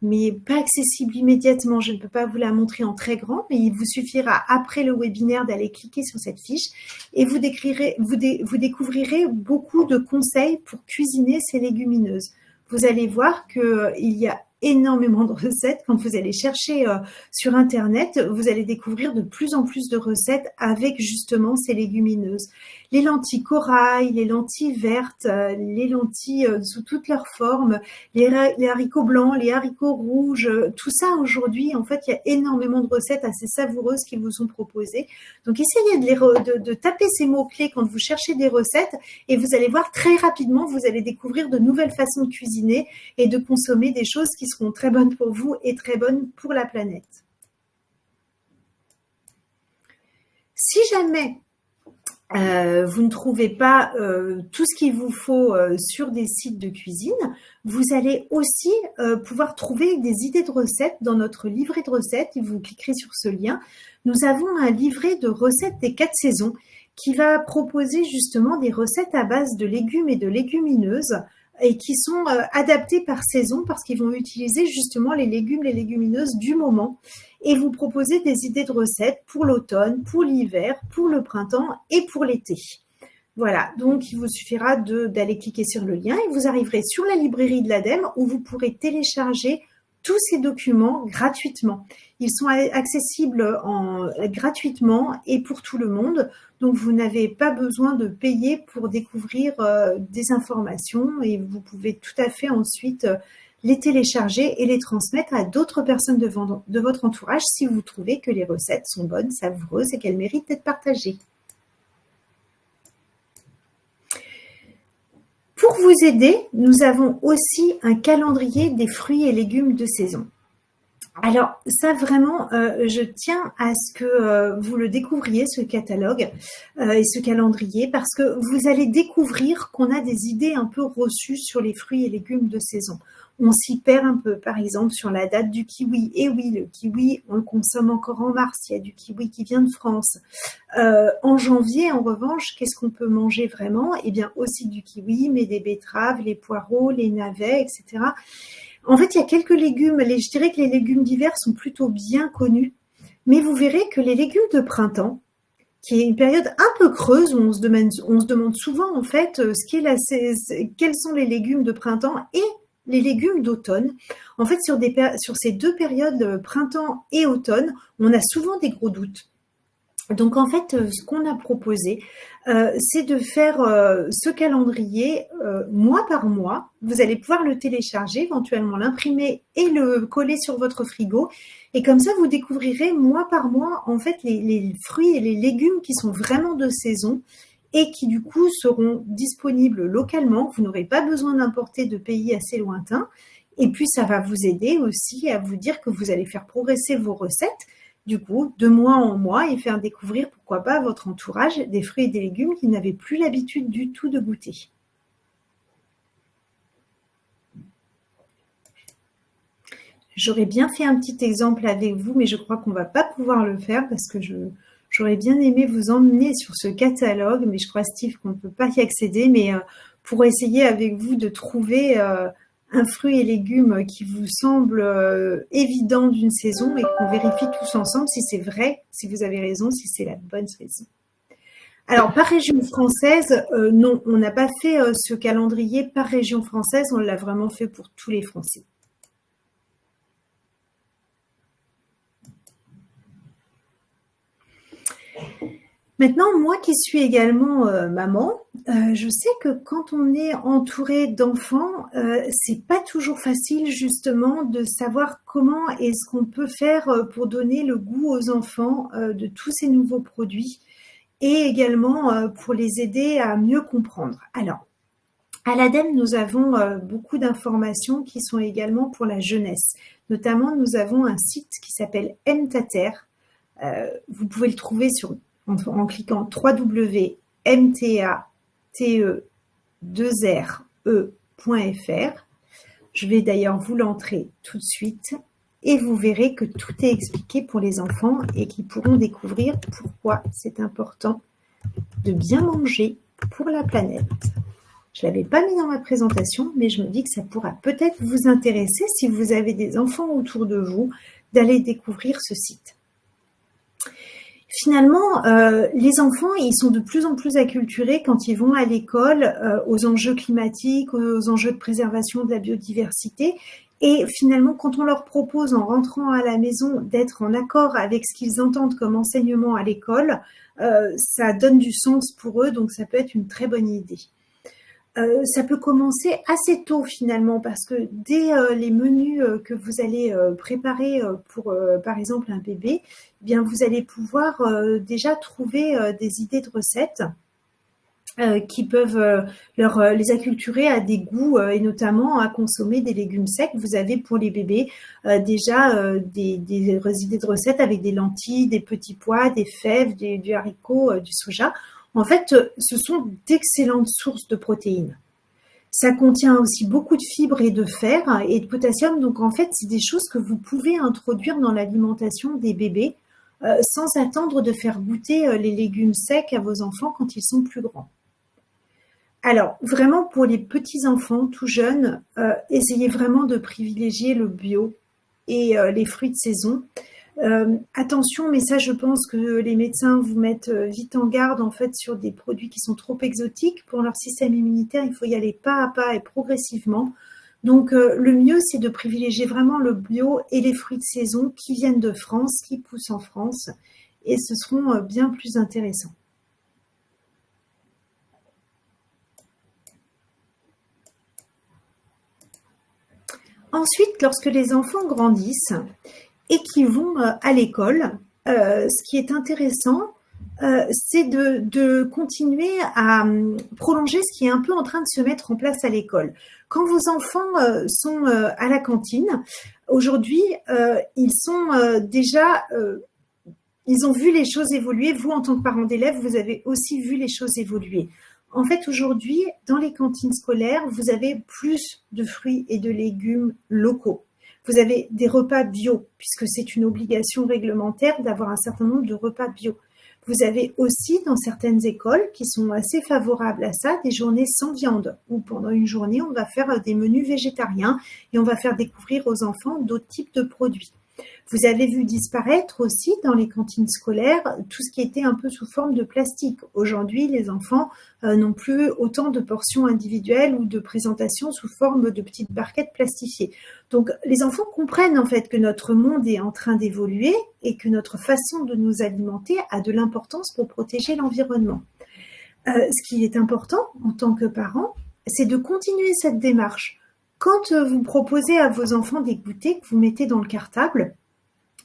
B: mais pas accessible immédiatement, je ne peux pas vous la montrer en très grand, mais il vous suffira après le webinaire d'aller cliquer sur cette fiche et vous découvrirez beaucoup de conseils pour cuisiner ces légumineuses. Vous allez voir qu'il y a énormément de recettes. Quand vous allez chercher sur Internet, vous allez découvrir de plus en plus de recettes avec justement ces légumineuses. Les lentilles corail, les lentilles vertes, les lentilles sous toutes leurs formes, les haricots blancs, les haricots rouges, tout ça aujourd'hui, en fait, il y a énormément de recettes assez savoureuses qui vous sont proposées. Donc, essayez de taper ces mots-clés quand vous cherchez des recettes et vous allez voir très rapidement, vous allez découvrir de nouvelles façons de cuisiner et de consommer des choses qui seront très bonnes pour vous et très bonnes pour la planète. Si jamais vous ne trouvez pas tout ce qu'il vous faut sur des sites de cuisine, vous allez aussi pouvoir trouver des idées de recettes dans notre livret de recettes. Et vous cliquerez sur ce lien. Nous avons un livret de recettes des 4 saisons qui va proposer justement des recettes à base de légumes et de légumineuses et qui sont adaptées par saison parce qu'ils vont utiliser justement les légumes, les légumineuses du moment et vous proposer des idées de recettes pour l'automne, pour l'hiver, pour le printemps et pour l'été. Voilà, donc il vous suffira d'aller cliquer sur le lien et vous arriverez sur la librairie de l'ADEME où vous pourrez télécharger tous ces documents gratuitement. Ils sont accessibles gratuitement et pour tout le monde. Donc, vous n'avez pas besoin de payer pour découvrir des informations et vous pouvez tout à fait ensuite les télécharger et les transmettre à d'autres personnes de votre entourage si vous trouvez que les recettes sont bonnes, savoureuses et qu'elles méritent d'être partagées. Pour vous aider, nous avons aussi un calendrier des fruits et légumes de saison. Alors ça vraiment, je tiens à ce que vous le découvriez, ce catalogue et ce calendrier, parce que vous allez découvrir qu'on a des idées un peu reçues sur les fruits et légumes de saison. On s'y perd un peu, par exemple, sur la date du kiwi. Et oui, le kiwi, on le consomme encore en mars. Il y a du kiwi qui vient de France. En janvier, en revanche, qu'est-ce qu'on peut manger vraiment? Eh bien, aussi du kiwi, mais des betteraves, les poireaux, les navets, etc. En fait, il y a quelques légumes. Je dirais que les légumes d'hiver sont plutôt bien connus. Mais vous verrez que les légumes de printemps, qui est une période un peu creuse où on se demande souvent, en fait, quels sont les légumes de printemps et les légumes d'automne. En fait, sur ces deux périodes, printemps et automne, on a souvent des gros doutes. Donc, en fait, ce qu'on a proposé, c'est de faire ce calendrier mois par mois. Vous allez pouvoir le télécharger, éventuellement l'imprimer et le coller sur votre frigo. Et comme ça, vous découvrirez mois par mois, en fait, les fruits et les légumes qui sont vraiment de saison et qui, du coup, seront disponibles localement. Vous n'aurez pas besoin d'importer de pays assez lointains. Et puis, ça va vous aider aussi à vous dire que vous allez faire progresser vos recettes, du coup, de mois en mois et faire découvrir, pourquoi pas, à votre entourage des fruits et des légumes qui n'avaient plus l'habitude du tout de goûter. J'aurais bien fait un petit exemple avec vous, mais je crois qu'on ne va pas pouvoir le faire parce que j'aurais bien aimé vous emmener sur ce catalogue, mais je crois, Steve, qu'on ne peut pas y accéder, mais pour essayer avec vous de trouver un fruit et légume qui vous semble évident d'une saison et qu'on vérifie tous ensemble si c'est vrai, si vous avez raison, si c'est la bonne saison. Alors, par région française, non, on n'a pas fait ce calendrier par région française, on l'a vraiment fait pour tous les Français. Maintenant, moi qui suis également maman, je sais que quand on est entouré d'enfants, c'est pas toujours facile justement de savoir comment est-ce qu'on peut faire pour donner le goût aux enfants de tous ces nouveaux produits et également pour les aider à mieux comprendre. Alors, à l'ADEME, nous avons beaucoup d'informations qui sont également pour la jeunesse. Notamment, nous avons un site qui s'appelle Mtater. Vous pouvez le trouver en cliquant www.mtate2re.fr. Je vais d'ailleurs vous l'entrer tout de suite et vous verrez que tout est expliqué pour les enfants et qu'ils pourront découvrir pourquoi c'est important de bien manger pour la planète. Je ne l'avais pas mis dans ma présentation, mais je me dis que ça pourra peut-être vous intéresser si vous avez des enfants autour de vous, d'aller découvrir ce site. Finalement, les enfants, ils sont de plus en plus acculturés quand ils vont à l'école aux enjeux climatiques, aux enjeux de préservation de la biodiversité. Et finalement, quand on leur propose en rentrant à la maison d'être en accord avec ce qu'ils entendent comme enseignement à l'école, ça donne du sens pour eux, donc ça peut être une très bonne idée. Ça peut commencer assez tôt finalement parce que dès les menus que vous allez préparer pour par exemple un bébé, eh bien vous allez pouvoir déjà trouver des idées de recettes qui peuvent les acculturer à des goûts et notamment à consommer des légumes secs. Vous avez pour les bébés déjà des idées de recettes avec des lentilles, des petits pois, des fèves, du haricot, du soja. En fait, ce sont d'excellentes sources de protéines. Ça contient aussi beaucoup de fibres et de fer et de potassium. Donc, en fait, c'est des choses que vous pouvez introduire dans l'alimentation des bébés sans attendre de faire goûter les légumes secs à vos enfants quand ils sont plus grands. Alors, vraiment, pour les petits-enfants tout jeunes, essayez vraiment de privilégier le bio et les fruits de saison. Attention, mais ça, je pense que les médecins vous mettent vite en garde en fait sur des produits qui sont trop exotiques pour leur système immunitaire. Il faut y aller pas à pas et progressivement. Donc, le mieux, c'est de privilégier vraiment le bio et les fruits de saison qui viennent de France, qui poussent en France, et ce seront bien plus intéressants. Ensuite, lorsque les enfants grandissent et qui vont à l'école, ce qui est intéressant, c'est de continuer à prolonger ce qui est un peu en train de se mettre en place à l'école. Quand vos enfants sont à la cantine, aujourd'hui, ils sont déjà... ils ont vu les choses évoluer. Vous, en tant que parent d'élèves, vous avez aussi vu les choses évoluer. En fait, aujourd'hui, dans les cantines scolaires, vous avez plus de fruits et de légumes locaux. Vous avez des repas bio, puisque c'est une obligation réglementaire d'avoir un certain nombre de repas bio. Vous avez aussi, dans certaines écoles qui sont assez favorables à ça, des journées sans viande, où pendant une journée, on va faire des menus végétariens et on va faire découvrir aux enfants d'autres types de produits. Vous avez vu disparaître aussi dans les cantines scolaires tout ce qui était un peu sous forme de plastique. Aujourd'hui, les enfants n'ont plus autant de portions individuelles ou de présentations sous forme de petites barquettes plastifiées. Donc, les enfants comprennent en fait que notre monde est en train d'évoluer et que notre façon de nous alimenter a de l'importance pour protéger l'environnement. Ce qui est important en tant que parent, c'est de continuer cette démarche. Quand vous proposez à vos enfants des goûters que vous mettez dans le cartable,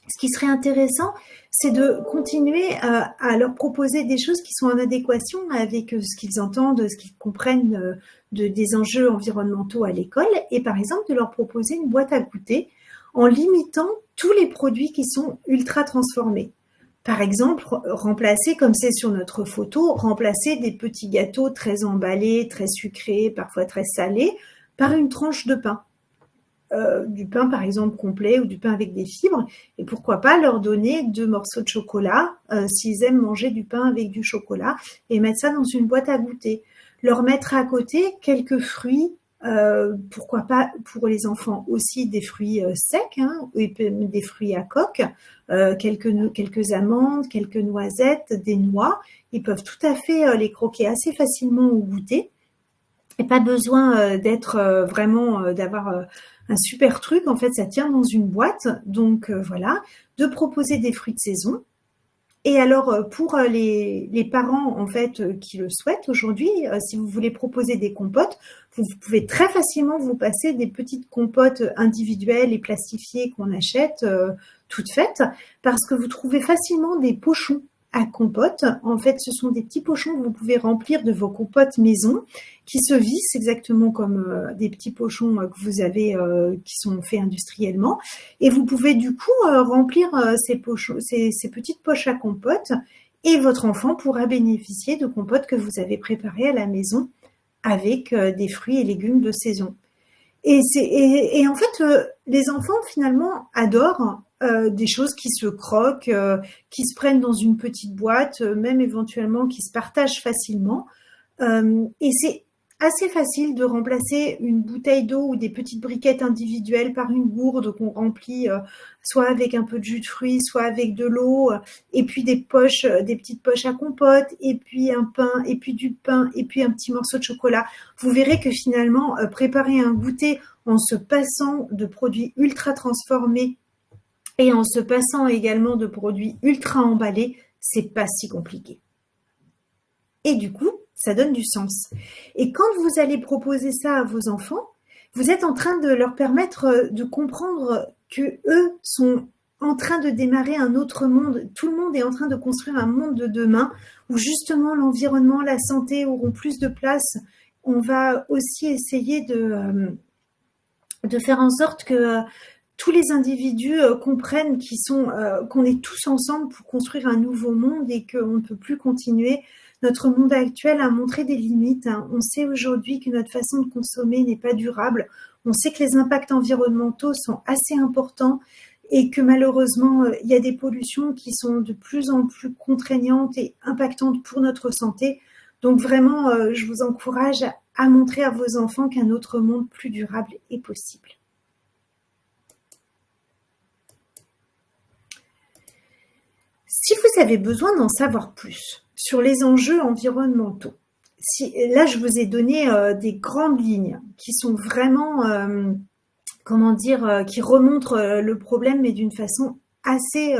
B: ce qui serait intéressant, c'est de continuer à leur proposer des choses qui sont en adéquation avec ce qu'ils entendent, ce qu'ils comprennent des enjeux environnementaux à l'école, et par exemple de leur proposer une boîte à goûter en limitant tous les produits qui sont ultra transformés. Par exemple, remplacer, comme c'est sur notre photo, remplacer des petits gâteaux très emballés, très sucrés, parfois très salés, par une tranche de pain. Du pain par exemple complet ou du pain avec des fibres, et pourquoi pas leur donner 2 morceaux de chocolat s'ils aiment manger du pain avec du chocolat, et mettre ça dans une boîte à goûter. Leur mettre à côté quelques fruits Pourquoi pas pour les enfants aussi des fruits secs, hein, et des fruits à coque, quelques amandes, quelques noisettes, des noix. Ils peuvent tout à fait les croquer assez facilement au goûter. Et pas besoin d'être vraiment d'avoir un super truc. En fait, ça tient dans une boîte. Donc voilà, de proposer des fruits de saison. Et alors, pour les parents en fait qui le souhaitent aujourd'hui, si vous voulez proposer des compotes, vous pouvez très facilement vous passer des petites compotes individuelles et plastifiées qu'on achète toutes faites, parce que vous trouvez facilement des pochons à compote. En fait, ce sont des petits pochons que vous pouvez remplir de vos compotes maison, qui se vissent exactement comme des petits pochons que vous avez, qui sont faits industriellement. Et vous pouvez du coup remplir ces petites poches à compote, et votre enfant pourra bénéficier de compotes que vous avez préparées à la maison avec des fruits et légumes de saison. Et en fait, les enfants finalement adorent des choses qui se croquent, qui se prennent dans une petite boîte, même éventuellement qui se partagent facilement. Et c'est assez facile de remplacer une bouteille d'eau ou des petites briquettes individuelles par une gourde qu'on remplit soit avec un peu de jus de fruits, soit avec de l'eau, et puis des petites poches à compote, et puis un pain, et puis du pain, et puis un petit morceau de chocolat. Vous verrez que finalement, préparer un goûter en se passant de produits ultra transformés et en se passant également de produits ultra emballés, c'est pas si compliqué. Et du coup, ça donne du sens. Et quand vous allez proposer ça à vos enfants, vous êtes en train de leur permettre de comprendre que eux sont en train de démarrer un autre monde. Tout le monde est en train de construire un monde de demain où justement l'environnement, la santé auront plus de place. On va aussi essayer de faire en sorte que tous les individus comprennent qu'on est tous ensemble pour construire un nouveau monde et qu'on ne peut plus continuer. Notre monde actuel a montré des limites. On sait aujourd'hui que notre façon de consommer n'est pas durable. On sait que les impacts environnementaux sont assez importants et que malheureusement, il y a des pollutions qui sont de plus en plus contraignantes et impactantes pour notre santé. Donc vraiment, je vous encourage à montrer à vos enfants qu'un autre monde plus durable est possible. Si vous avez besoin d'en savoir plus sur les enjeux environnementaux, là je vous ai donné des grandes lignes qui sont vraiment, qui remontrent le problème, mais d'une façon assez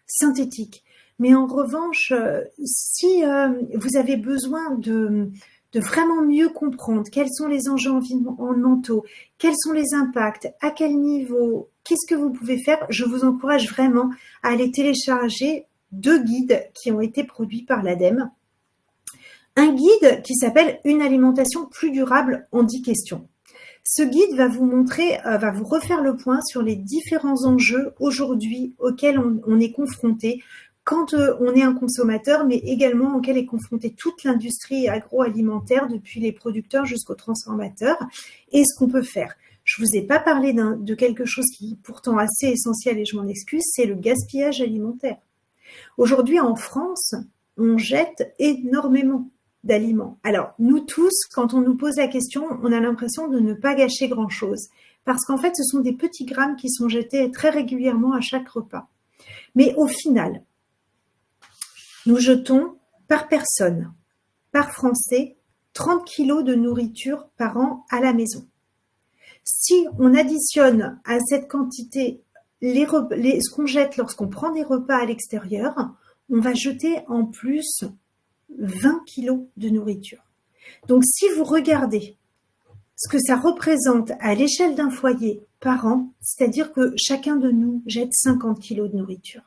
B: synthétique. Mais en revanche, si vous avez besoin de vraiment mieux comprendre quels sont les enjeux environnementaux, quels sont les impacts, à quel niveau, qu'est-ce que vous pouvez faire, je vous encourage vraiment à aller télécharger 2 guides qui ont été produits par l'ADEME. Un guide qui s'appelle « Une alimentation plus durable en 10 questions ». Ce guide va vous va vous refaire le point sur les différents enjeux aujourd'hui auxquels on est confronté quand on est un consommateur, mais également auquel est confrontée toute l'industrie agroalimentaire, depuis les producteurs jusqu'aux transformateurs, et ce qu'on peut faire. Je ne vous ai pas parlé de quelque chose qui est pourtant assez essentiel, et je m'en excuse, c'est le gaspillage alimentaire. Aujourd'hui, en France, on jette énormément d'aliments. Alors, nous tous, quand on nous pose la question, on a l'impression de ne pas gâcher grand-chose, parce qu'en fait, ce sont des petits grammes qui sont jetés très régulièrement à chaque repas. Mais au final, nous jetons par personne, par Français, 30 kilos de nourriture par an à la maison. Si on additionne à cette quantité ce qu'on jette lorsqu'on prend des repas à l'extérieur, on va jeter en plus 20 kilos de nourriture. Donc si vous regardez ce que ça représente à l'échelle d'un foyer par an, c'est-à-dire que chacun de nous jette 50 kilos de nourriture.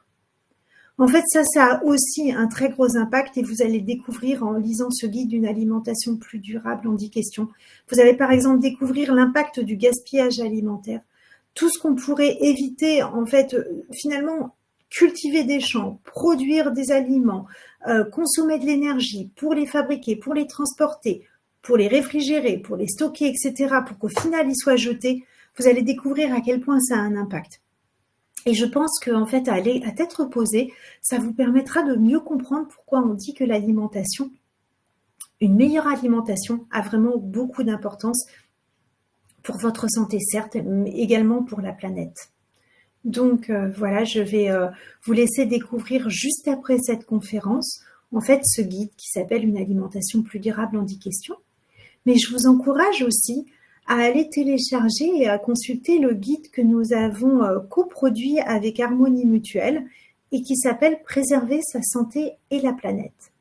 B: En fait, ça a aussi un très gros impact, et vous allez découvrir en lisant ce guide d'une alimentation plus durable en 10 questions. Vous allez par exemple découvrir l'impact du gaspillage alimentaire. Tout ce qu'on pourrait éviter, en fait, finalement, cultiver des champs, produire des aliments, consommer de l'énergie pour les fabriquer, pour les transporter, pour les réfrigérer, pour les stocker, etc., pour qu'au final ils soient jetés, vous allez découvrir à quel point ça a un impact. Et je pense qu'en fait, à tête reposée, ça vous permettra de mieux comprendre pourquoi on dit que l'alimentation, une meilleure alimentation, a vraiment beaucoup d'importance pour votre santé certes, mais également pour la planète. Donc voilà, je vais vous laisser découvrir juste après cette conférence, en fait, ce guide qui s'appelle Une alimentation plus durable en 10 questions. Mais je vous encourage aussi à aller télécharger et à consulter le guide que nous avons coproduit avec Harmonie Mutuelle et qui s'appelle Préserver sa santé et la planète.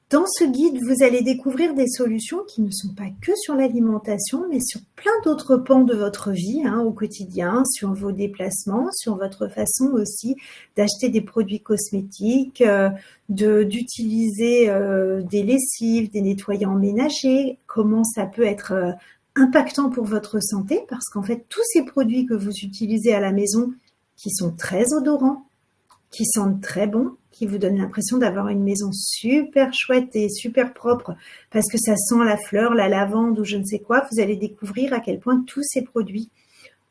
B: Dans ce guide, vous allez découvrir des solutions qui ne sont pas que sur l'alimentation, mais sur plein d'autres pans de votre vie au quotidien, sur vos déplacements, sur votre façon aussi d'acheter des produits cosmétiques, d'utiliser des lessives, des nettoyants ménagers, comment ça peut être impactant pour votre santé, parce qu'en fait, tous ces produits que vous utilisez à la maison, qui sont très odorants, qui sentent très bon, qui vous donnent l'impression d'avoir une maison super chouette et super propre parce que ça sent la fleur, la lavande ou je ne sais quoi, vous allez découvrir à quel point tous ces produits,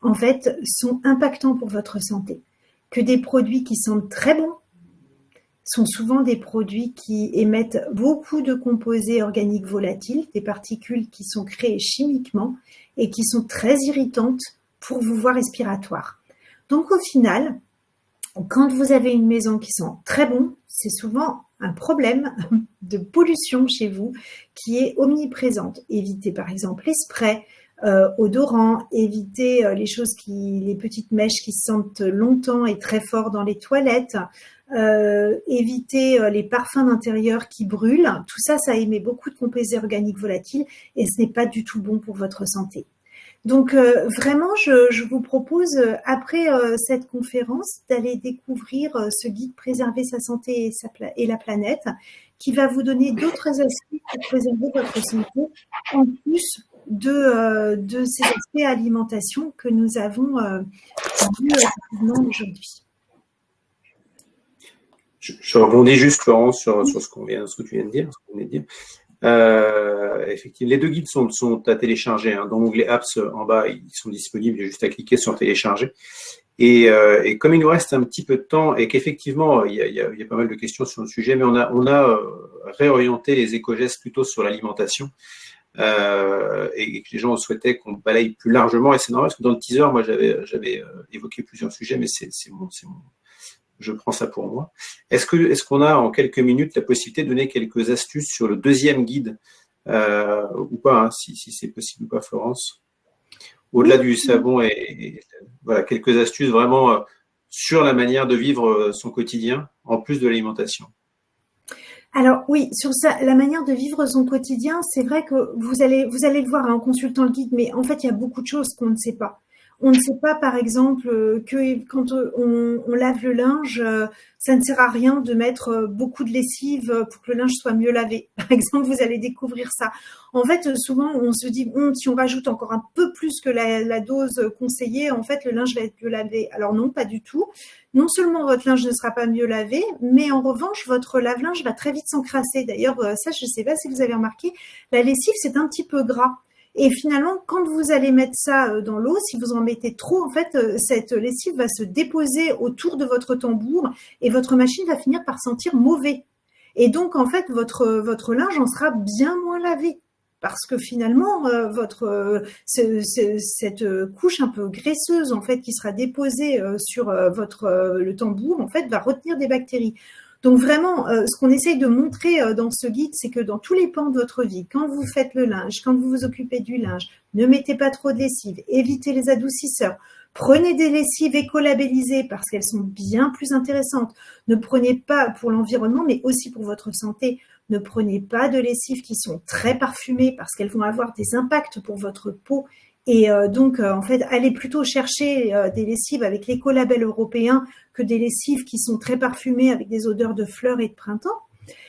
B: en fait, sont impactants pour votre santé. Que des produits qui sentent très bons sont souvent des produits qui émettent beaucoup de composés organiques volatiles, des particules qui sont créées chimiquement et qui sont très irritantes pour vos voies respiratoires. Donc au final, quand vous avez une maison qui sent très bon, c'est souvent un problème de pollution chez vous qui est omniprésente. Évitez par exemple les sprays odorants, évitez les petites mèches qui sentent longtemps et très fort dans les toilettes, évitez les parfums d'intérieur qui brûlent. Tout ça, ça émet beaucoup de composés organiques volatiles et ce n'est pas du tout bon pour votre santé. Donc vraiment, je vous propose, après cette conférence, d'aller découvrir ce guide Préserver sa santé et la planète, qui va vous donner d'autres aspects pour préserver votre santé, en plus de ces aspects alimentation que nous avons vus aujourd'hui.
A: Je rebondis juste, Florence, sur ce que tu viens de dire. Effectivement, les deux guides sont à télécharger. Dans l'onglet Apps en bas, ils sont disponibles. Il y a juste à cliquer sur télécharger. Et comme il nous reste un petit peu de temps et qu'effectivement, il y a pas mal de questions sur le sujet, mais on a réorienté les éco-gestes plutôt sur l'alimentation et que les gens souhaitaient qu'on balaye plus largement. Et c'est normal parce que dans le teaser, moi, j'avais évoqué plusieurs sujets, mais je prends ça pour moi. Est-ce qu'on a en quelques minutes la possibilité de donner quelques astuces sur le deuxième guide ou pas, si c'est possible ou pas, Florence? Au-delà du savon et voilà, quelques astuces vraiment sur la manière de vivre son quotidien, en plus de l'alimentation.
B: Alors oui, sur ça, la manière de vivre son quotidien, c'est vrai que vous allez le voir en consultant le guide, mais en fait, il y a beaucoup de choses qu'on ne sait pas. On ne sait pas, par exemple, que quand on lave le linge, ça ne sert à rien de mettre beaucoup de lessive pour que le linge soit mieux lavé. Par exemple, vous allez découvrir ça. En fait, souvent, on se dit, si on rajoute encore un peu plus que la dose conseillée, en fait, le linge va être mieux lavé. Alors non, pas du tout. Non seulement votre linge ne sera pas mieux lavé, mais en revanche, votre lave-linge va très vite s'encrasser. D'ailleurs, ça, je ne sais pas si vous avez remarqué, la lessive, c'est un petit peu gras. Et finalement, quand vous allez mettre ça dans l'eau, si vous en mettez trop, en fait, cette lessive va se déposer autour de votre tambour et votre machine va finir par sentir mauvais. Et donc, en fait, votre linge en sera bien moins lavé. Parce que finalement, cette couche un peu graisseuse, en fait, qui sera déposée sur le tambour, en fait, va retenir des bactéries. Donc vraiment, ce qu'on essaye de montrer dans ce guide, c'est que dans tous les pans de votre vie, quand vous faites le linge, quand vous vous occupez du linge, ne mettez pas trop de lessive, évitez les adoucisseurs, prenez des lessives écolabellisées parce qu'elles sont bien plus intéressantes. Ne prenez pas pour l'environnement, mais aussi pour votre santé. Ne prenez pas de lessives qui sont très parfumées parce qu'elles vont avoir des impacts pour votre peau. Et donc, en fait, allez plutôt chercher des lessives avec l'écolabel européen que des lessives qui sont très parfumées avec des odeurs de fleurs et de printemps.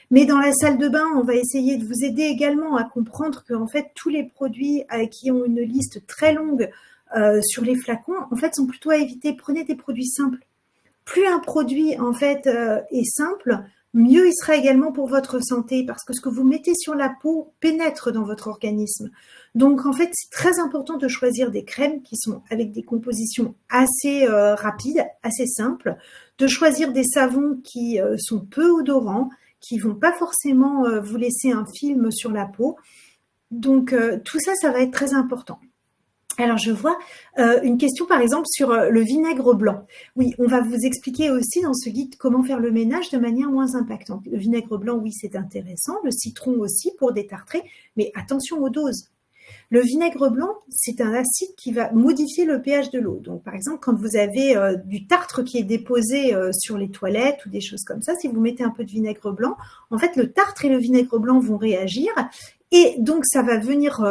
B: Mais dans la salle de bain, on va essayer de vous aider également à comprendre que, en fait, tous les produits qui ont une liste très longue sur les flacons, en fait, sont plutôt à éviter. Prenez des produits simples. Plus un produit, en fait, est simple, mieux il sera également pour votre santé parce que ce que vous mettez sur la peau pénètre dans votre organisme. Donc, en fait, c'est très important de choisir des crèmes qui sont avec des compositions assez rapides, assez simples, de choisir des savons qui sont peu odorants, qui vont pas forcément vous laisser un film sur la peau. Donc, tout ça, ça va être très important. Alors je vois une question par exemple sur le vinaigre blanc. Oui, on va vous expliquer aussi dans ce guide comment faire le ménage de manière moins impactante. Le vinaigre blanc, oui, c'est intéressant. Le citron aussi pour détartrer, mais attention aux doses. Le vinaigre blanc, c'est un acide qui va modifier le pH de l'eau. Donc, par exemple, quand vous avez du tartre qui est déposé sur les toilettes ou des choses comme ça, si vous mettez un peu de vinaigre blanc, en fait, le tartre et le vinaigre blanc vont réagir et donc ça va venir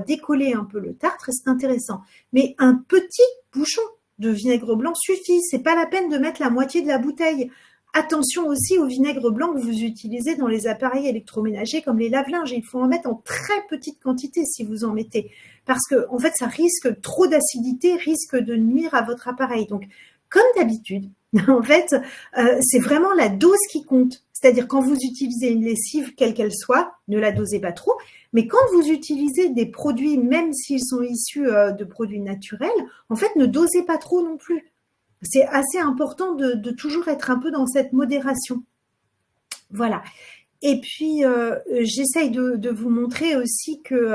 B: décoller un peu le tartre et c'est intéressant. Mais un petit bouchon de vinaigre blanc suffit. C'est pas la peine de mettre la moitié de la bouteille. Attention aussi au vinaigre blanc que vous utilisez dans les appareils électroménagers comme les lave-linges. Il faut en mettre en très petite quantité si vous en mettez. Parce que, en fait, ça risque, trop d'acidité risque de nuire à votre appareil. Donc, comme d'habitude, en fait, c'est vraiment la dose qui compte. C'est-à-dire quand vous utilisez une lessive, quelle qu'elle soit, ne la dosez pas trop. Mais quand vous utilisez des produits, même s'ils sont issus de produits naturels, en fait, ne dosez pas trop non plus. C'est assez important de toujours être un peu dans cette modération. Voilà. Et puis, j'essaye de vous montrer aussi que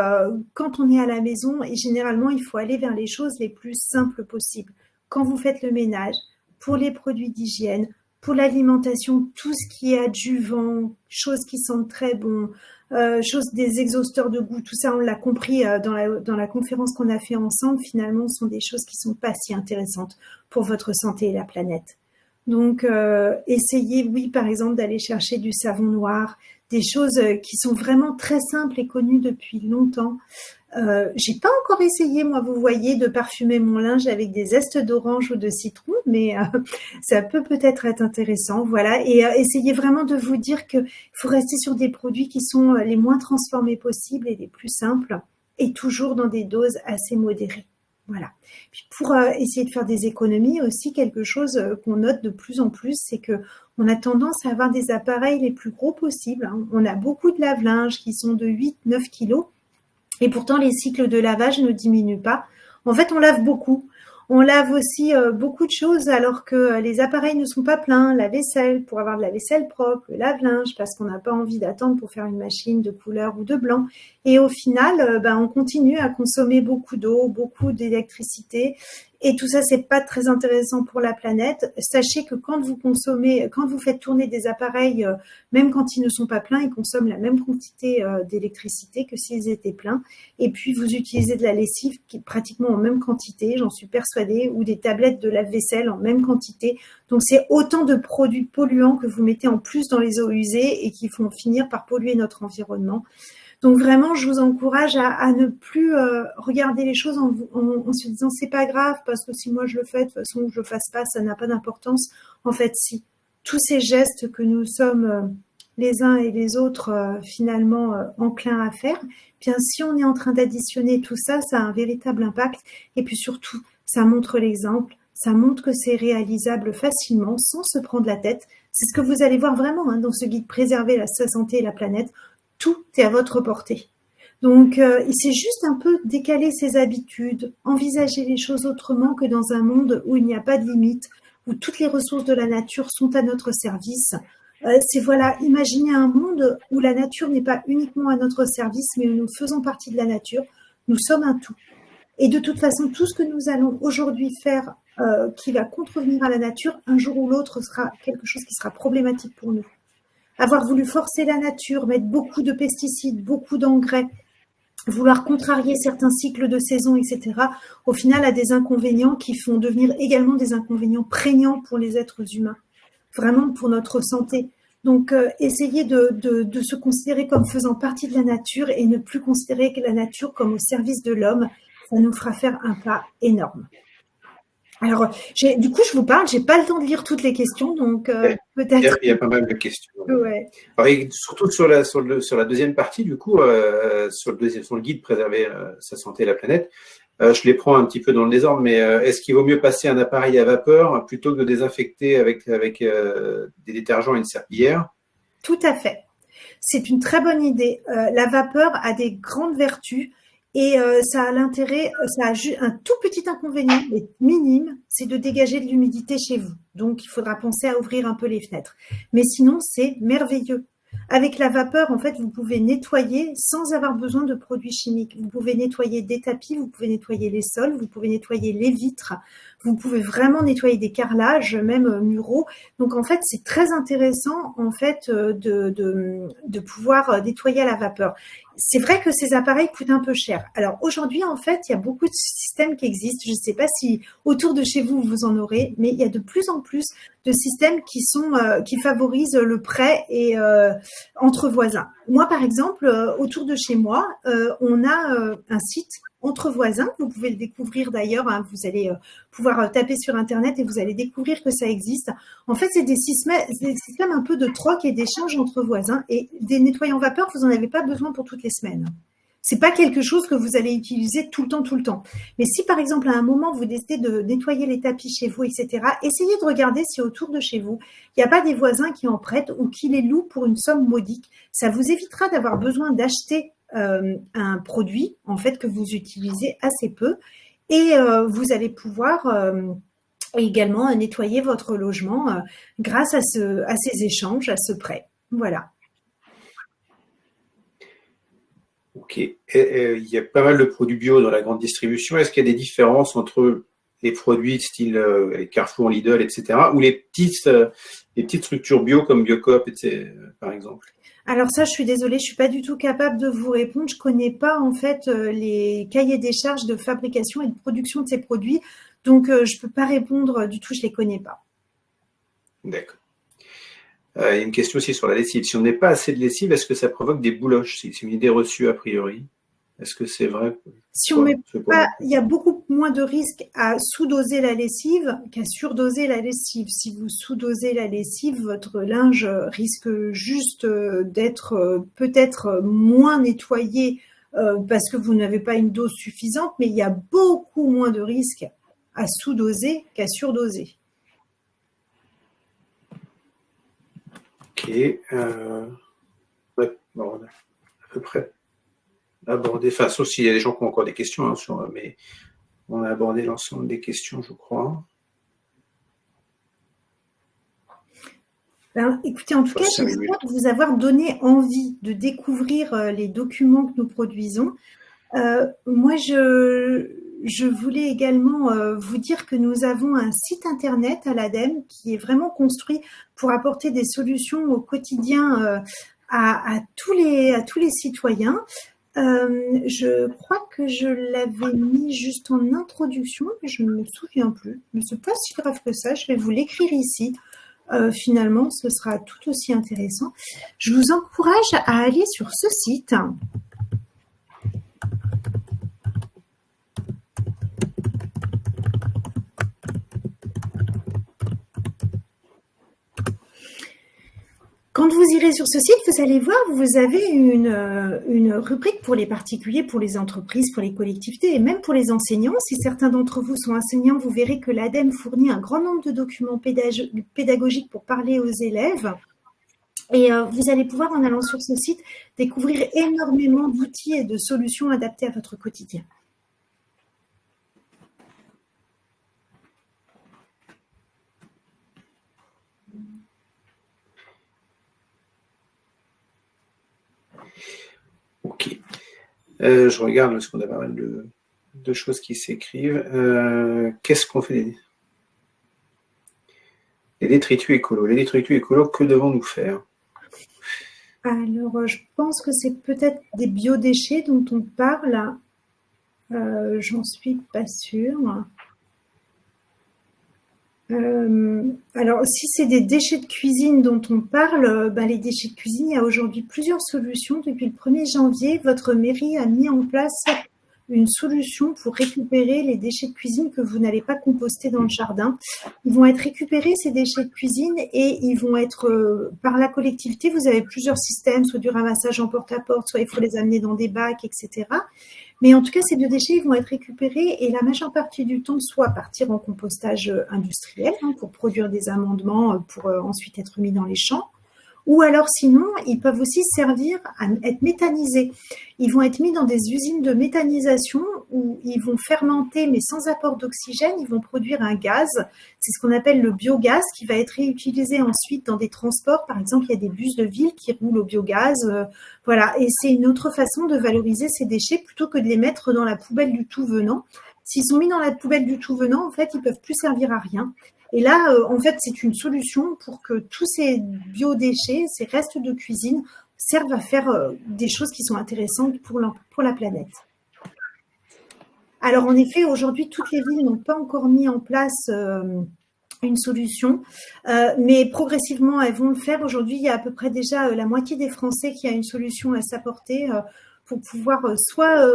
B: quand on est à la maison, et généralement, il faut aller vers les choses les plus simples possibles. Quand vous faites le ménage, pour les produits d'hygiène, pour l'alimentation, tout ce qui est adjuvant, choses qui sentent très bon, choses des exhausteurs de goût, tout ça, on l'a compris dans la conférence qu'on a fait ensemble, finalement, sont des choses qui sont pas si intéressantes pour votre santé et la planète. Donc, essayez, oui, par exemple, d'aller chercher du savon noir, des choses qui sont vraiment très simples et connues depuis longtemps. J'ai pas encore essayé, moi, vous voyez, de parfumer mon linge avec des zestes d'orange ou de citron, mais ça peut peut-être être intéressant, voilà. Et essayez vraiment de vous dire qu'il faut rester sur des produits qui sont les moins transformés possibles et les plus simples, et toujours dans des doses assez modérées. Voilà. Puis pour essayer de faire des économies aussi, quelque chose qu'on note de plus en plus, c'est que on a tendance à avoir des appareils les plus gros possibles, hein. On a beaucoup de lave-linge qui sont de 8-9 kilos et pourtant les cycles de lavage ne diminuent pas. En fait, on lave beaucoup. On lave aussi beaucoup de choses alors que les appareils ne sont pas pleins. La vaisselle, pour avoir de la vaisselle propre, le lave-linge, parce qu'on n'a pas envie d'attendre pour faire une machine de couleur ou de blanc. Et au final, on continue à consommer beaucoup d'eau, beaucoup d'électricité. Et tout ça, c'est pas très intéressant pour la planète. Sachez que quand vous faites tourner des appareils, même quand ils ne sont pas pleins, ils consomment la même quantité d'électricité que s'ils étaient pleins. Et puis, vous utilisez de la lessive qui est pratiquement en même quantité, j'en suis persuadée, ou des tablettes de lave-vaisselle en même quantité. Donc, c'est autant de produits polluants que vous mettez en plus dans les eaux usées et qui vont finir par polluer notre environnement. Donc vraiment, je vous encourage à ne plus regarder les choses en se disant c'est pas grave parce que si moi je le fais, de toute façon que je le fasse pas, ça n'a pas d'importance. En fait, si. Tous ces gestes que nous sommes les uns et les autres finalement enclins à faire, bien si on est en train d'additionner tout ça, ça a un véritable impact. Et puis surtout, ça montre l'exemple, ça montre que c'est réalisable facilement sans se prendre la tête. C'est ce que vous allez voir vraiment dans ce guide Préserver sa santé et la planète. Tout est à votre portée. Donc, c'est juste un peu décaler ses habitudes, envisager les choses autrement que dans un monde où il n'y a pas de limite, où toutes les ressources de la nature sont à notre service. C'est voilà, imaginer un monde où la nature n'est pas uniquement à notre service, mais où nous faisons partie de la nature. Nous sommes un tout. Et de toute façon, tout ce que nous allons aujourd'hui faire qui va contrevenir à la nature, un jour ou l'autre sera quelque chose qui sera problématique pour nous. Avoir voulu forcer la nature, mettre beaucoup de pesticides, beaucoup d'engrais, vouloir contrarier certains cycles de saison, etc., au final a des inconvénients qui font devenir également des inconvénients prégnants pour les êtres humains, vraiment pour notre santé. Donc, essayez de se considérer comme faisant partie de la nature et ne plus considérer que la nature comme au service de l'homme. Ça nous fera faire un pas énorme. Alors, du coup, je vous parle, j'ai pas le temps de lire toutes les questions, donc peut-être.
A: Il y a pas mal de questions.
B: Ouais.
A: Alors, surtout sur la deuxième partie, du coup, sur le guide Préserver sa santé et la planète, je les prends un petit peu dans le désordre, mais est-ce qu'il vaut mieux passer un appareil à vapeur plutôt que de désinfecter avec des détergents et une serpillière?
B: Tout à fait. C'est une très bonne idée. La vapeur a des grandes vertus. Et ça a l'intérêt, ça a un tout petit inconvénient, mais minime, c'est de dégager de l'humidité chez vous. Donc, il faudra penser à ouvrir un peu les fenêtres. Mais sinon, c'est merveilleux. Avec la vapeur, en fait, vous pouvez nettoyer sans avoir besoin de produits chimiques. Vous pouvez nettoyer des tapis, vous pouvez nettoyer les sols, vous pouvez nettoyer les vitres, vous pouvez vraiment nettoyer des carrelages, même muraux. Donc, en fait, c'est très intéressant, en fait, de pouvoir nettoyer à la vapeur. C'est vrai que ces appareils coûtent un peu cher. Alors aujourd'hui, en fait, il y a beaucoup de systèmes qui existent. Je ne sais pas si autour de chez vous, vous en aurez, mais il y a de plus en plus de systèmes qui favorisent le prêt et entre voisins. Moi, par exemple, autour de chez moi, on a un site entre voisins. Vous pouvez le découvrir d'ailleurs. Hein, vous allez pouvoir taper sur Internet et vous allez découvrir que ça existe. En fait, c'est des systèmes un peu de troc et d'échange entre voisins. Et des nettoyants vapeur, vous n'en avez pas besoin pour toutes les semaines. C'est pas quelque chose que vous allez utiliser tout le temps, tout le temps. Mais si par exemple à un moment vous décidez de nettoyer les tapis chez vous, etc., essayez de regarder si autour de chez vous, il n'y a pas des voisins qui en prêtent ou qui les louent pour une somme modique. Ça vous évitera d'avoir besoin d'acheter un produit en fait que vous utilisez assez peu et vous allez pouvoir également nettoyer votre logement grâce à ces échanges, à ce prêt. Voilà.
A: Ok. Il y a pas mal de produits bio dans la grande distribution. Est-ce qu'il y a des différences entre les produits style Carrefour, Lidl, etc., ou les petites structures bio comme Biocoop, etc., par exemple?
B: Alors ça, je suis désolée, je suis pas du tout capable de vous répondre. Je connais pas en fait les cahiers des charges de fabrication et de production de ces produits, donc je peux pas répondre du tout. Je les connais pas.
A: D'accord. Il y a une question aussi sur la lessive. Si on n'est pas assez de lessive, est-ce que ça provoque des bouloches? C'est une idée reçue a priori. Est-ce que c'est vrai?
B: Si on met pas, il y a beaucoup moins de risques à sous-doser la lessive qu'à surdoser la lessive. Si vous sous-dosez la lessive, votre linge risque juste d'être peut-être moins nettoyé parce que vous n'avez pas une dose suffisante, mais il y a beaucoup moins de risques à sous-doser qu'à surdoser.
A: Ok. Ouais, bon, on a à peu près abordé, enfin, sauf s'il y a des gens qui ont encore des questions, hein, mais on a abordé l'ensemble des questions, je crois.
B: Ben, écoutez, en tout cas, j'espère vous avoir donné envie de découvrir les documents que nous produisons. Moi, je voulais également vous dire que nous avons un site internet à l'ADEME qui est vraiment construit pour apporter des solutions au quotidien à tous les citoyens. Je crois que je l'avais mis juste en introduction, mais je ne me souviens plus. Mais c'est pas si grave que ça. Je vais vous l'écrire ici. Finalement, ce sera tout aussi intéressant. Je vous encourage à aller sur ce site. Quand vous irez sur ce site, vous allez voir, vous avez une rubrique pour les particuliers, pour les entreprises, pour les collectivités et même pour les enseignants. Si certains d'entre vous sont enseignants, vous verrez que l'ADEME fournit un grand nombre de documents pédagogiques pour parler aux élèves. Et vous allez pouvoir, en allant sur ce site, découvrir énormément d'outils et de solutions adaptées à votre quotidien.
A: Ok. Je regarde parce qu'on a pas mal de choses qui s'écrivent. Qu'est-ce qu'on fait les détritus écolos? Les détritus écolos, que devons-nous faire?
B: Alors, je pense que c'est peut-être des biodéchets dont on parle. J'en suis pas sûre. Alors, si c'est des déchets de cuisine dont on parle, les déchets de cuisine, il y a aujourd'hui plusieurs solutions. Depuis le 1er janvier, votre mairie a mis en place une solution pour récupérer les déchets de cuisine que vous n'allez pas composter dans le jardin. Ils vont être récupérés, ces déchets de cuisine, et ils vont être par la collectivité. Vous avez plusieurs systèmes, soit du ramassage en porte-à-porte, soit il faut les amener dans des bacs, etc. Mais en tout cas, ces biodéchets, ils vont être récupérés et la majeure partie du temps, soit partir en compostage industriel pour produire des amendements pour ensuite être mis dans les champs, Ou alors sinon, ils peuvent aussi servir à être méthanisés. Ils vont être mis dans des usines de méthanisation où ils vont fermenter mais sans apport d'oxygène, ils vont produire un gaz, c'est ce qu'on appelle le biogaz qui va être réutilisé ensuite dans des transports. Par exemple, il y a des bus de ville qui roulent au biogaz, voilà. Et c'est une autre façon de valoriser ces déchets plutôt que de les mettre dans la poubelle du tout venant. S'ils sont mis dans la poubelle du tout venant, en fait, ils peuvent plus servir à rien. Et là, en fait, c'est une solution pour que tous ces biodéchets, ces restes de cuisine, servent à faire des choses qui sont intéressantes pour la planète. Alors, en effet, aujourd'hui, toutes les villes n'ont pas encore mis en place une solution, mais progressivement, elles vont le faire. Aujourd'hui, il y a à peu près déjà la moitié des Français qui a une solution à sa portée pour pouvoir soit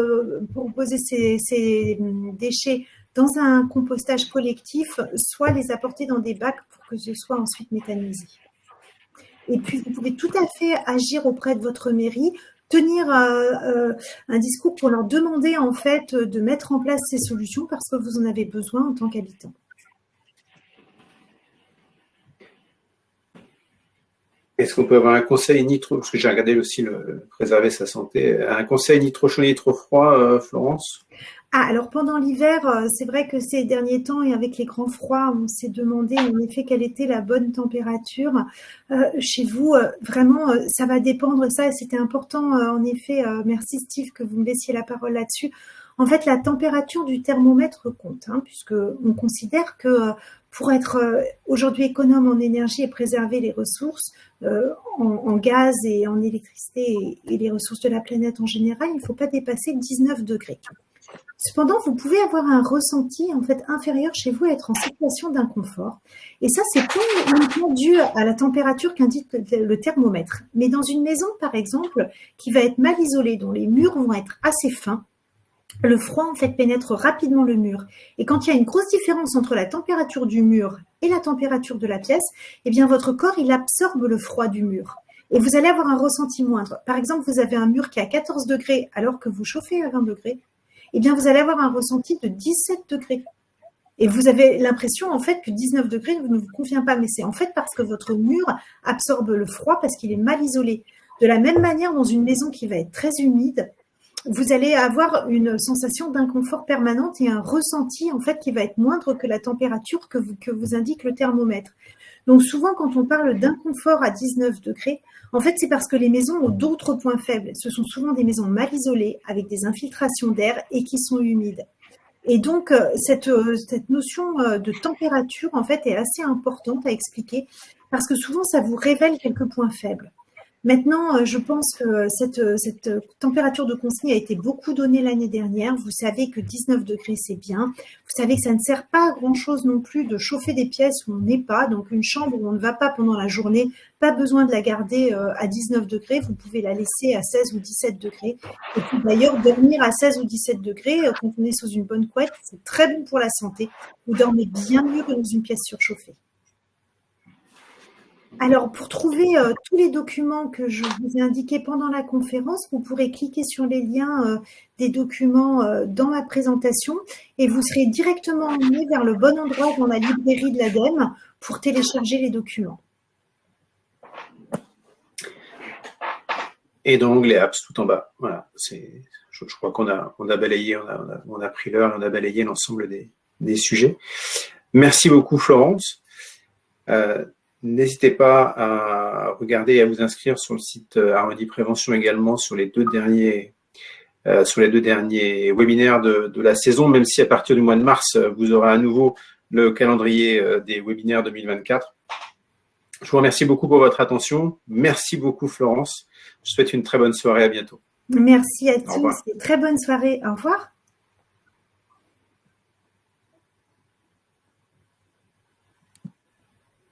B: proposer ces déchets dans un compostage collectif, soit les apporter dans des bacs pour que ce soit ensuite méthanisé. Et puis, vous pouvez tout à fait agir auprès de votre mairie, tenir un discours pour leur demander en fait de mettre en place ces solutions parce que vous en avez besoin en tant qu'habitant.
A: Est-ce qu'on peut avoir un conseil ni trop, parce que j'ai regardé aussi le préserver sa santé, un conseil ni trop chaud ni trop froid, Florence?
B: Ah, alors pendant l'hiver, c'est vrai que ces derniers temps et avec les grands froids, on s'est demandé en effet quelle était la bonne température. Chez vous, vraiment, ça va dépendre, ça, c'était important, en effet, merci Steve que vous me laissiez la parole là-dessus. En fait, la température du thermomètre compte, hein, puisque on considère que pour être aujourd'hui économe en énergie et préserver les ressources en gaz et en électricité et les ressources de la planète en général, il ne faut pas dépasser 19 degrés. Cependant, vous pouvez avoir un ressenti en fait inférieur chez vous et être en situation d'inconfort. Et ça, c'est pas uniquement dû à la température qu'indique le thermomètre. Mais dans une maison, par exemple, qui va être mal isolée, dont les murs vont être assez fins, le froid en fait pénètre rapidement le mur. Et quand il y a une grosse différence entre la température du mur et la température de la pièce, eh bien votre corps il absorbe le froid du mur. Et vous allez avoir un ressenti moindre. Par exemple, vous avez un mur qui est à 14 degrés alors que vous chauffez à 20 degrés. Eh bien, vous allez avoir un ressenti de 17 degrés. Et vous avez l'impression, en fait, que 19 degrés ne vous convient pas. Mais c'est en fait parce que votre mur absorbe le froid parce qu'il est mal isolé. De la même manière, dans une maison qui va être très humide, vous allez avoir une sensation d'inconfort permanente et un ressenti, en fait, qui va être moindre que la température que vous indique le thermomètre. Donc, souvent, quand on parle d'inconfort à 19 degrés, en fait, c'est parce que les maisons ont d'autres points faibles. Ce sont souvent des maisons mal isolées, avec des infiltrations d'air et qui sont humides. Et donc, cette notion de température, en fait, est assez importante à expliquer parce que souvent, ça vous révèle quelques points faibles. Maintenant, je pense que cette température de consigne a été beaucoup donnée l'année dernière. Vous savez que 19 degrés, c'est bien. Vous savez que ça ne sert pas à grand-chose non plus de chauffer des pièces où on n'est pas. Donc, une chambre où on ne va pas pendant la journée, pas besoin de la garder à 19 degrés. Vous pouvez la laisser à 16 ou 17 degrés. Et puis d'ailleurs, dormir à 16 ou 17 degrés, quand on est sous une bonne couette, c'est très bon pour la santé. Vous dormez bien mieux que dans une pièce surchauffée. Alors, pour trouver tous les documents que je vous ai indiqués pendant la conférence, vous pourrez cliquer sur les liens des documents dans ma présentation et vous serez directement emmené vers le bon endroit dans la librairie de l'ADEME pour télécharger les documents.
A: Et dans l'onglet Apps, tout en bas. Voilà, je crois qu'on a balayé, on a pris l'heure et on a balayé l'ensemble des sujets. Merci beaucoup, Florence. N'hésitez pas à regarder et à vous inscrire sur le site Harmonie Prévention également sur les deux derniers webinaires de la saison, même si à partir du mois de mars, vous aurez à nouveau le calendrier des webinaires 2024. Je vous remercie beaucoup pour votre attention. Merci beaucoup, Florence. Je vous souhaite une très bonne soirée. À bientôt.
B: Merci à tous et très bonne soirée. Au revoir.